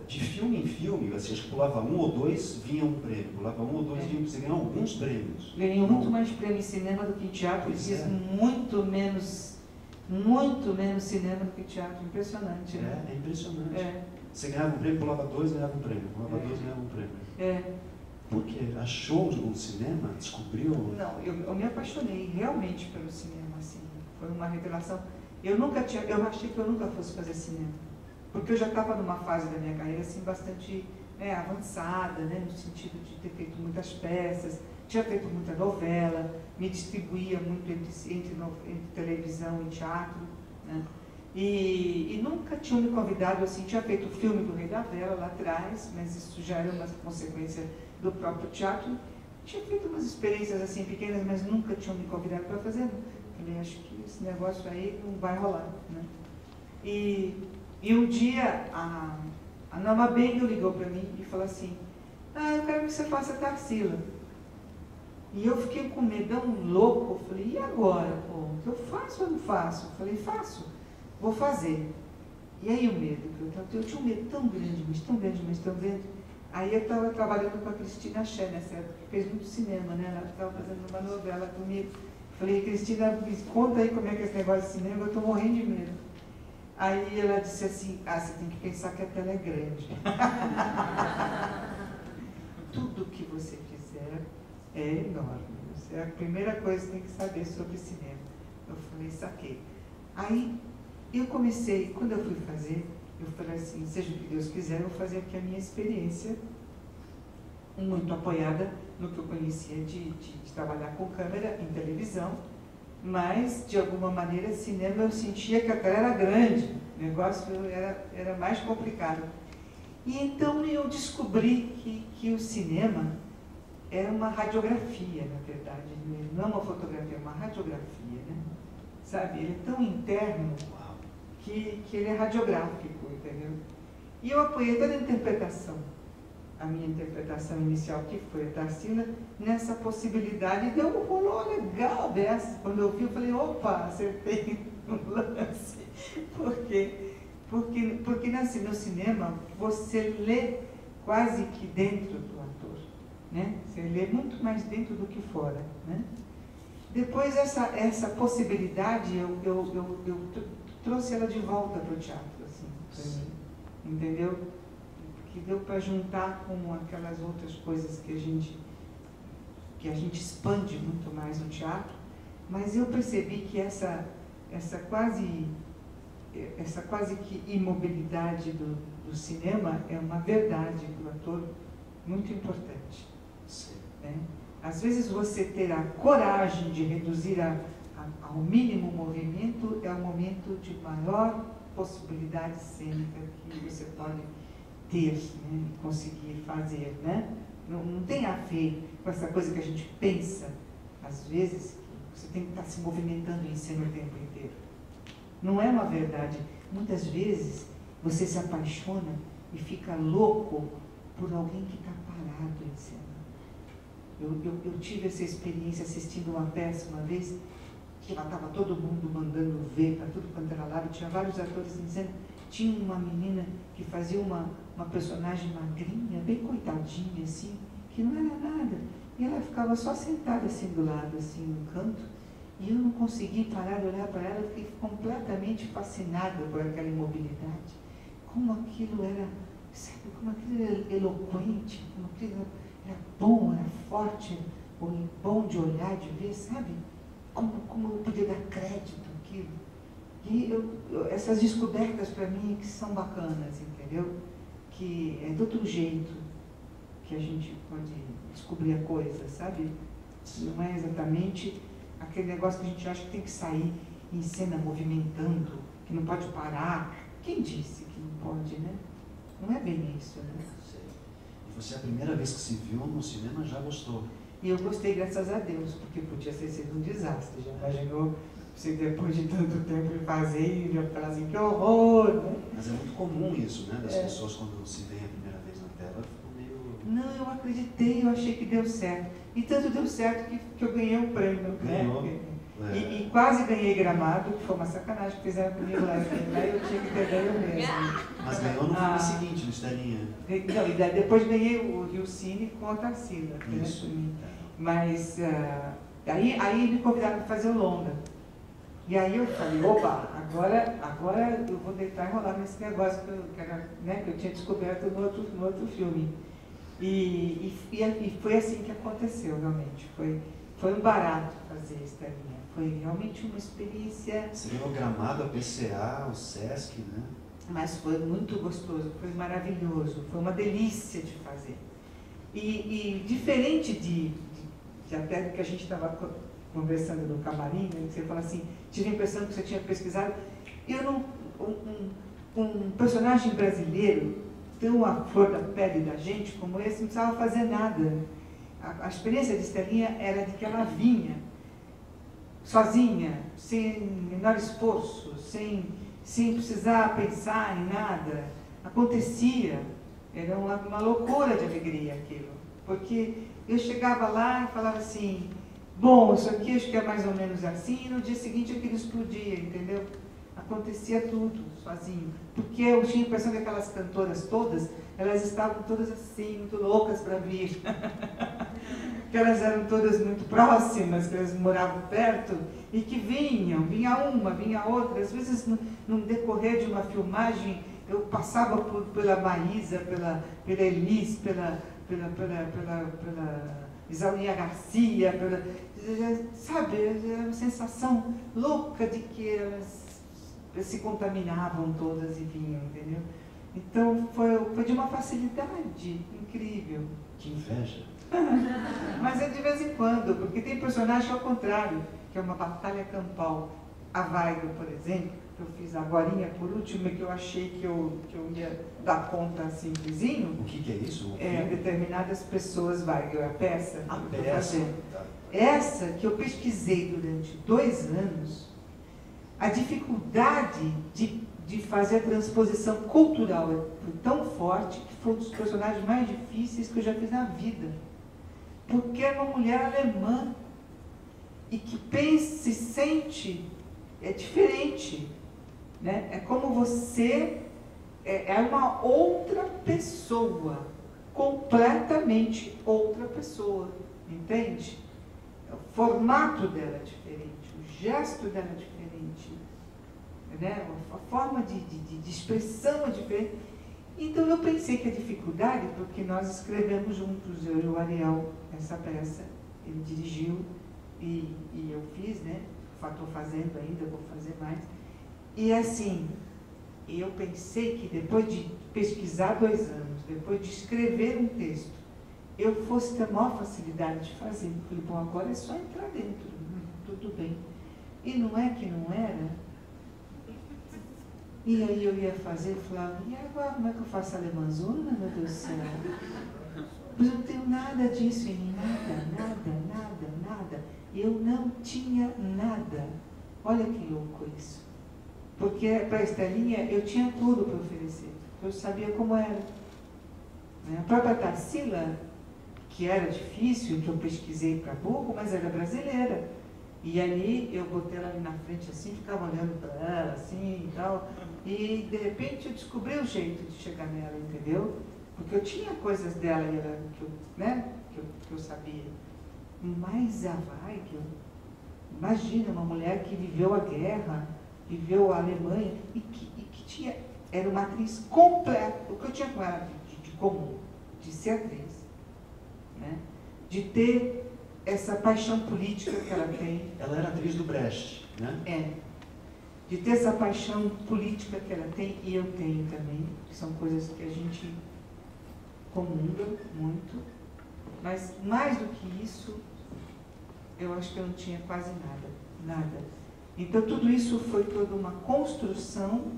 de filme em filme, assim, acho que pulava 1 ou 2, vinha um prêmio. Pulava 1 ou 2, você ganhou alguns prêmios. Ganhei muito mais prêmio em cinema do que em teatro, fiz muito menos cinema do que teatro. Impressionante, né? É impressionante. Você ganhava um prêmio, pulava 2, ganhava um prêmio. Pulava 2, ganhava um prêmio. Porque achou o cinema, descobriu? Não, eu me apaixonei realmente pelo cinema, assim. Foi uma revelação. Eu achei que eu nunca fosse fazer cinema. Porque eu já estava numa fase da minha carreira assim, bastante avançada, né, no sentido de ter feito muitas peças, tinha feito muita novela, me distribuía muito entre televisão e teatro, né, e nunca tinham me convidado assim, tinha feito o filme do Rei da Vela lá atrás, mas isso já era uma consequência do próprio teatro, tinha feito umas experiências assim pequenas, mas nunca tinham me convidado para fazer. Falei, acho que esse negócio aí não vai rolar, né. E um dia a Nama Bengel ligou para mim e falou assim, eu quero que você faça Tarsila. E eu fiquei com medão louco, eu falei, e agora? Pô, eu faço ou não faço? Eu falei, faço, vou fazer. E aí o medo, eu tinha um medo tão grande, mas tão grande, mas tão grande. Aí eu estava trabalhando com a Cristina Ché nessa época, que fez muito cinema, né? Ela estava fazendo uma novela comigo. Falei, Cristina, me conta aí como é que é esse negócio de cinema, eu estou morrendo de medo. Aí ela disse assim, você tem que pensar que a tela é grande. Tudo que você fizer é enorme. A primeira coisa que tem que saber sobre cinema. Eu falei, saquei. Aí eu comecei, quando eu fui fazer, eu falei assim, seja o que Deus quiser, eu vou fazer aqui a minha experiência, muito apoiada no que eu conhecia de trabalhar com câmera em televisão, mas, de alguma maneira, cinema eu sentia que a tela era grande, o negócio era mais complicado. E então eu descobri que o cinema era uma radiografia, na verdade, não uma fotografia, é uma radiografia, né? Sabe, ele é tão interno que ele é radiográfico, entendeu? E eu apoiei toda a interpretação, a minha interpretação inicial, que foi a Tarsila, nessa possibilidade, e deu um rolô legal dessa. Quando eu vi, eu falei, opa, acertei no lance. Por quê? Porque no cinema, você lê quase que dentro do ator, né? Você lê muito mais dentro do que fora, né? Depois, essa possibilidade, eu trouxe ela de volta para o teatro, assim, para mim, entendeu? Que deu para juntar com aquelas outras coisas que a gente expande muito mais no teatro, mas eu percebi que essa quase que imobilidade do cinema é uma verdade do ator muito importante. Sim. Né? Às vezes você ter a coragem de reduzir ao mínimo o movimento é o momento de maior possibilidade cênica que você pode ter, né, e conseguir fazer, né? Não tem a ver com essa coisa que a gente pensa, às vezes, que você tem que estar se movimentando em cena o tempo inteiro. Não é uma verdade. Muitas vezes você se apaixona e fica louco por alguém que está parado em cena. Eu tive essa experiência assistindo uma peça uma vez, que lá estava todo mundo mandando ver para tudo quanto era lado, tinha vários atores dizendo, tinha uma menina que fazia uma personagem magrinha, bem coitadinha, assim, que não era nada. E ela ficava só sentada assim do lado, assim, no canto, e eu não consegui parar de olhar para ela, eu fiquei completamente fascinada por aquela imobilidade. Como aquilo era, sabe, como aquilo era eloquente, como aquilo era bom, era forte, bom de olhar, de ver, sabe? Como eu podia dar crédito àquilo. E essas descobertas para mim que são bacanas, entendeu? Que é de outro jeito que a gente pode descobrir a coisa, sabe? Não é exatamente aquele negócio que a gente acha que tem que sair em cena movimentando, que não pode parar. Quem disse que não pode, né? Não é bem isso, né? E você, a primeira vez que se viu no cinema, já gostou? E eu gostei, graças a Deus, porque podia ter sido um desastre. Já imaginou você, depois de tanto tempo de fazer, e já falar assim, que horror, né? Mas é muito comum isso, né? Das pessoas, quando se veem a primeira vez na tela, ficam meio... Não, eu acreditei, eu achei que deu certo. E tanto deu certo que eu ganhei o prêmio. Ganhou. Né? E quase ganhei Gramado, que foi uma sacanagem que fizeram comigo lá. Aí eu tinha que ter ganho mesmo. Mas ganhou no filme seguinte, no Estelinha. Não, e daí, depois ganhei o Rio Cine com a Tarsila. Isso. Né? Mas aí me convidaram para fazer o longa. E aí eu falei, opa, agora eu vou deitar e rolar nesse negócio que eu tinha descoberto no outro filme. E foi assim que aconteceu, realmente. Foi um barato fazer Estelinha. Foi realmente uma experiência... Você ganhou o Gramado, a PCA, o Sesc, né? Mas foi muito gostoso, foi maravilhoso, foi uma delícia de fazer. E diferente de até que a gente estava conversando no camarim, né, que você fala assim, tive a impressão que você tinha pesquisado, um personagem brasileiro tão à flor da pele da gente como esse, não precisava fazer nada. A experiência de Estelinha era de que ela vinha sozinha, sem menor esforço, sem precisar pensar em nada. Acontecia, era uma loucura de alegria aquilo, porque eu chegava lá e falava assim, bom, isso aqui acho que é mais ou menos assim, e no dia seguinte aquilo explodia, entendeu? Acontecia tudo sozinho, porque eu tinha a impressão que aquelas cantoras todas, elas estavam todas assim, muito loucas para vir. que elas eram todas muito próximas, que elas moravam perto, e que vinha uma, vinha outra. Às vezes, no decorrer de uma filmagem, eu passava pela Maísa, pela Elis, pela Isaurinha Garcia, sabe, era uma sensação louca de que elas se contaminavam todas e vinham, entendeu? Então, foi de uma facilidade incrível. Que inveja. Mas é de vez em quando, porque tem personagem ao contrário, que é uma batalha campal. A Weigl, por exemplo, que eu fiz agorinha por último, que eu achei que eu ia dar conta simplesinho. O que é isso? Determinadas pessoas, Weigl, a peça. A peça. Tá. Essa que eu pesquisei durante 2 anos, a dificuldade de fazer a transposição cultural foi tão forte que foi um dos personagens mais difíceis que eu já fiz na vida. Porque é uma mulher alemã e que pensa e sente diferente. Né? É como você é uma outra pessoa, completamente outra pessoa, entende? O formato dela é diferente, o gesto dela é diferente, né? A forma de expressão é diferente. Então eu pensei que a dificuldade, porque nós escrevemos juntos, eu e o Ariel, essa peça, ele dirigiu e eu fiz, né? Estou fazendo ainda, vou fazer mais. E assim, eu pensei que depois de pesquisar 2 anos, depois de escrever um texto, eu fosse ter a maior facilidade de fazer. Eu falei, bom, agora é só entrar dentro, tudo bem. E não é que não era. E aí eu ia fazer e falava, e agora como é que eu faço a alemãzona, meu Deus do céu? Mas eu não tenho nada disso em mim, nada. Eu não tinha nada. Olha que louco isso. Porque para a Estelinha eu tinha tudo para oferecer. Eu sabia como era. A própria Tarsila, que era difícil, que eu pesquisei para burro, mas era brasileira. E ali eu botei ela ali na frente assim, ficava olhando para ela assim e tal. E de repente eu descobri o jeito de chegar nela, entendeu? Porque eu tinha coisas dela que eu sabia. Mas a Weigl, imagina uma mulher que viveu a guerra, viveu a Alemanha e que tinha, era uma atriz completa. O que eu tinha com ela de comum, de ser atriz, né? De ter essa paixão política que ela tem. Ela era atriz do Brecht, né? De ter essa paixão política que ela tem, e eu tenho também, que são coisas que a gente comunga muito, mas mais do que isso, eu acho que eu não tinha quase nada. Então tudo isso foi toda uma construção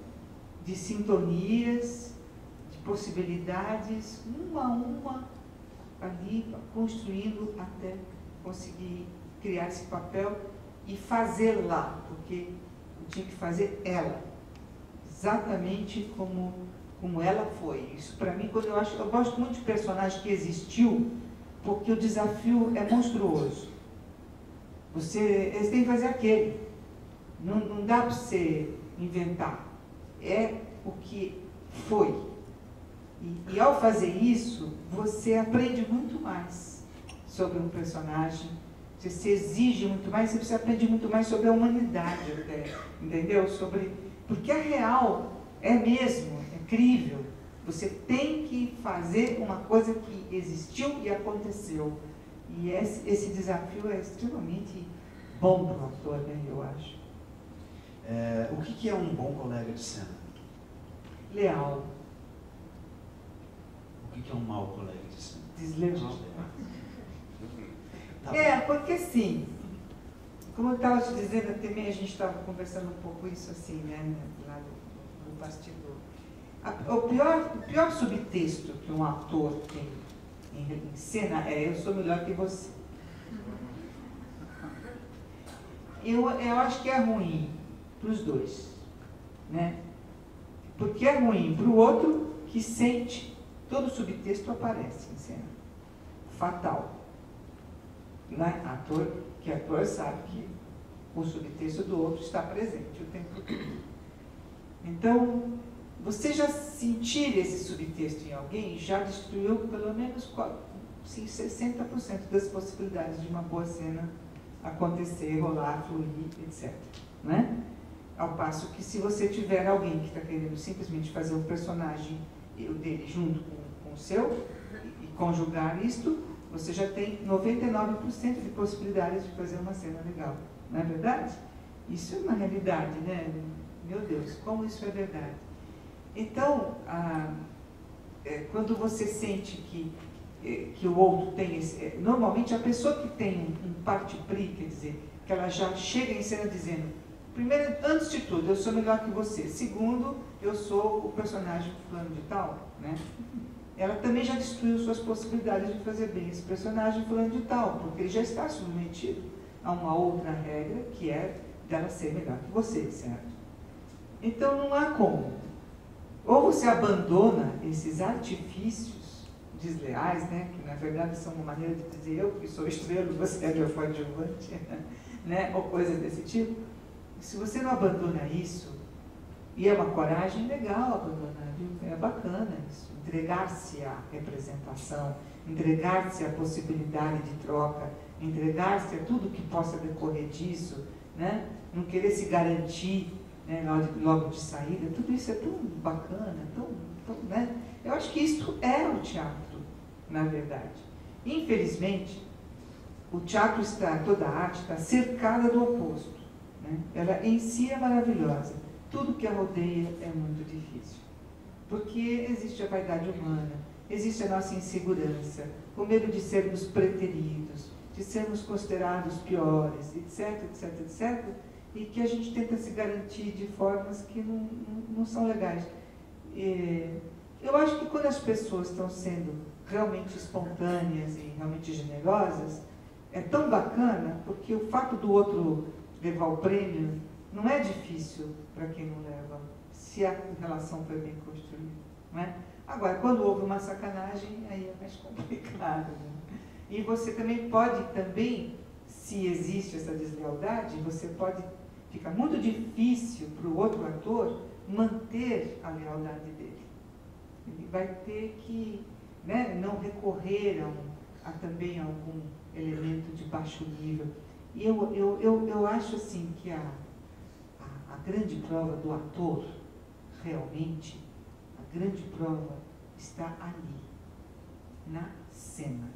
de sintonias, de possibilidades, uma a uma, ali, construindo até conseguir criar esse papel e fazer lá, porque eu tinha que fazer ela, exatamente como ela foi. Isso para mim, quando eu gosto muito de personagem que existiu, porque o desafio é monstruoso. Eles têm que fazer aquele. Não dá para você inventar. É o que foi. E ao fazer isso, você aprende muito mais sobre um personagem, você se exige muito mais, você aprende muito mais sobre a humanidade até, entendeu? Porque a real é mesmo, é crível. Você tem que fazer uma coisa que existiu e aconteceu. E esse desafio é extremamente bom para o ator, né, eu acho. O que é um bom colega de cena? Leal. O que é um mau colega de cena? Desleal. Tá porque assim, como eu estava te dizendo, também a gente estava conversando um pouco isso assim, né, lá no bastidor. O pior subtexto que um ator tem em cena é: eu sou melhor que você. Eu acho que é ruim para os dois, né? Porque é ruim para o outro que sente, todo subtexto aparece em cena. Fatal. Né? Ator sabe que o subtexto do outro está presente o tempo todo. Então, você já sentir esse subtexto em alguém já destruiu pelo menos sim, 60% das possibilidades de uma boa cena acontecer, rolar, fluir, etc. Né? Ao passo que se você tiver alguém que está querendo simplesmente fazer um personagem dele junto com o seu e conjugar isto, você já tem 99% de possibilidades de fazer uma cena legal. Não é verdade? Isso é uma realidade, né? Meu Deus, como isso é verdade. Então, quando você sente que o outro tem esse... normalmente, a pessoa que tem um parti pris, quer dizer, que ela já chega em cena dizendo, primeiro, antes de tudo, eu sou melhor que você. Segundo, eu sou o personagem fulano de tal, né? Ela também já destruiu suas possibilidades de fazer bem esse personagem fulano de tal, porque ele já está submetido a uma outra regra, que é dela ser melhor que você, certo? Então, não há como. Ou você abandona esses artifícios desleais, né, que na verdade são uma maneira de dizer eu que sou estrela, você é meu coadjuvante, né, ou coisas desse tipo. Se você não abandona isso, e é uma coragem legal abandonar, viu? É bacana isso, entregar-se à representação, entregar-se à possibilidade de troca, entregar-se a tudo que possa decorrer disso, né? Não querer se garantir, né, logo de saída, tudo isso é tão bacana, tão, né? Eu acho que isso é o teatro, na verdade. Infelizmente, o teatro toda a arte está cercada do oposto, né? Ela em si é maravilhosa, tudo que a rodeia é muito difícil, porque existe a vaidade humana, existe a nossa insegurança, o medo de sermos preteridos, de sermos considerados piores, etc, etc, etc, e que a gente tenta se garantir de formas que não são legais. Eu acho que quando as pessoas estão sendo realmente espontâneas e realmente generosas, é tão bacana, porque o fato do outro levar o prêmio não é difícil para quem não leva, se a relação foi bem construída. Não é? Agora, quando houve uma sacanagem, aí é mais complicado. Né? E você também pode, se existe essa deslealdade, fica muito difícil para o outro ator manter a lealdade dele. Ele vai ter que, né, não recorrer também a algum elemento de baixo nível. E eu acho assim que a grande prova do ator, realmente, a grande prova está ali, na cena.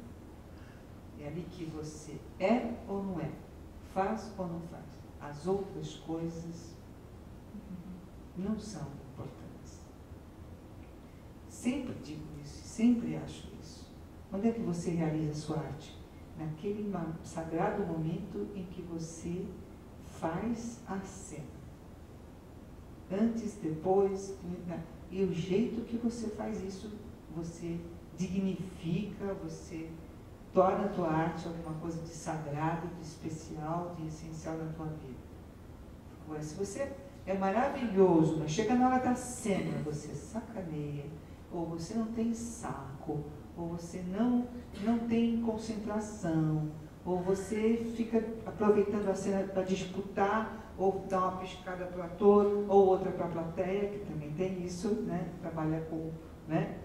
É ali que você é ou não é, faz ou não faz. As outras coisas não são importantes. Sempre digo isso, sempre acho isso. Onde é que você realiza a sua arte? Naquele sagrado momento em que você faz a cena. Antes, depois, e o jeito que você faz isso, você dignifica, você torna a tua arte alguma coisa de sagrado, de especial, de essencial na tua vida. Agora, se você é maravilhoso, mas chega na hora da cena, você sacaneia, ou você não tem saco, ou você não tem concentração, ou você fica aproveitando a cena para disputar, ou dar uma piscada para o ator, ou outra para a plateia, que também tem isso, né? Trabalha com... Né?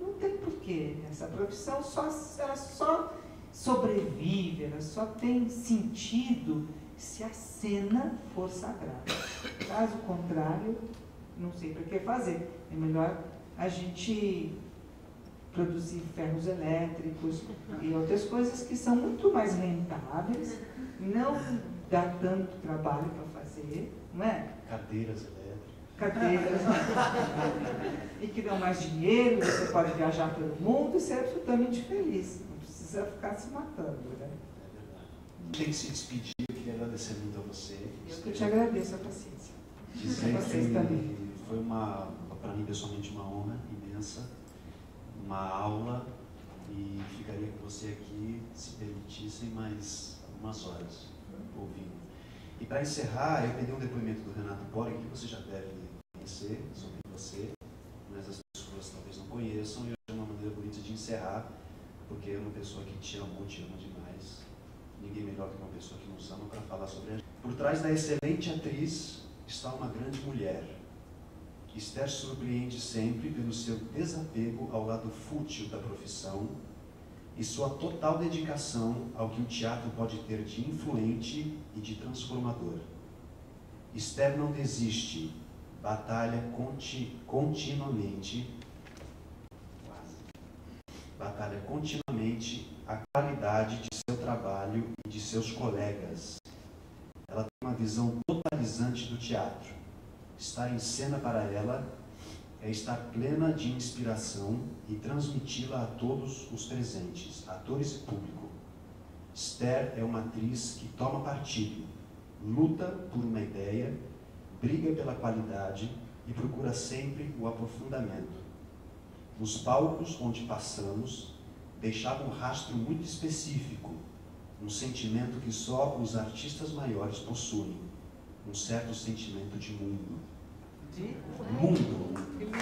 Não tem porquê. Essa profissão ela só sobrevive, ela só tem sentido se a cena for sagrada. Caso contrário, não sei para que fazer. É melhor a gente produzir ferros elétricos e outras coisas que são muito mais rentáveis, não dá tanto trabalho para fazer, não é? Cadeiras elétricas. Cadeiras, e que dão mais dinheiro, você pode viajar pelo mundo e ser absolutamente feliz, não precisa ficar se matando, né? É verdade. Tem que se despedir, eu queria agradecer muito a você. Eu te agradeço a paciência. Dizer Vocês que também. foi para mim pessoalmente, uma honra imensa, uma aula, e ficaria com você aqui, se permitissem, mais algumas horas ouvindo. E para encerrar, eu peguei um depoimento do Renato Poli, que você já deve conhecer, sobre você, mas as pessoas talvez não conheçam, e é uma maneira bonita de encerrar, porque é uma pessoa que te ama demais. Ninguém melhor que uma pessoa que nos ama para falar sobre a gente. Por trás da excelente atriz está uma grande mulher, Esther surpreende sempre pelo seu desapego ao lado fútil da profissão e sua total dedicação ao que o teatro pode ter de influente e de transformador. Esther não desiste, batalha continuamente a qualidade de seu trabalho e de seus colegas. Ela tem uma visão totalizante do teatro. Estar em cena para ela é estar plena de inspiração e transmiti-la a todos os presentes, atores e público. Esther é uma atriz que toma partido, luta por uma ideia, briga pela qualidade e procura sempre o aprofundamento. Nos palcos onde passamos, deixava um rastro muito específico, um sentimento que só os artistas maiores possuem, um certo sentimento de mundo. De Mundo.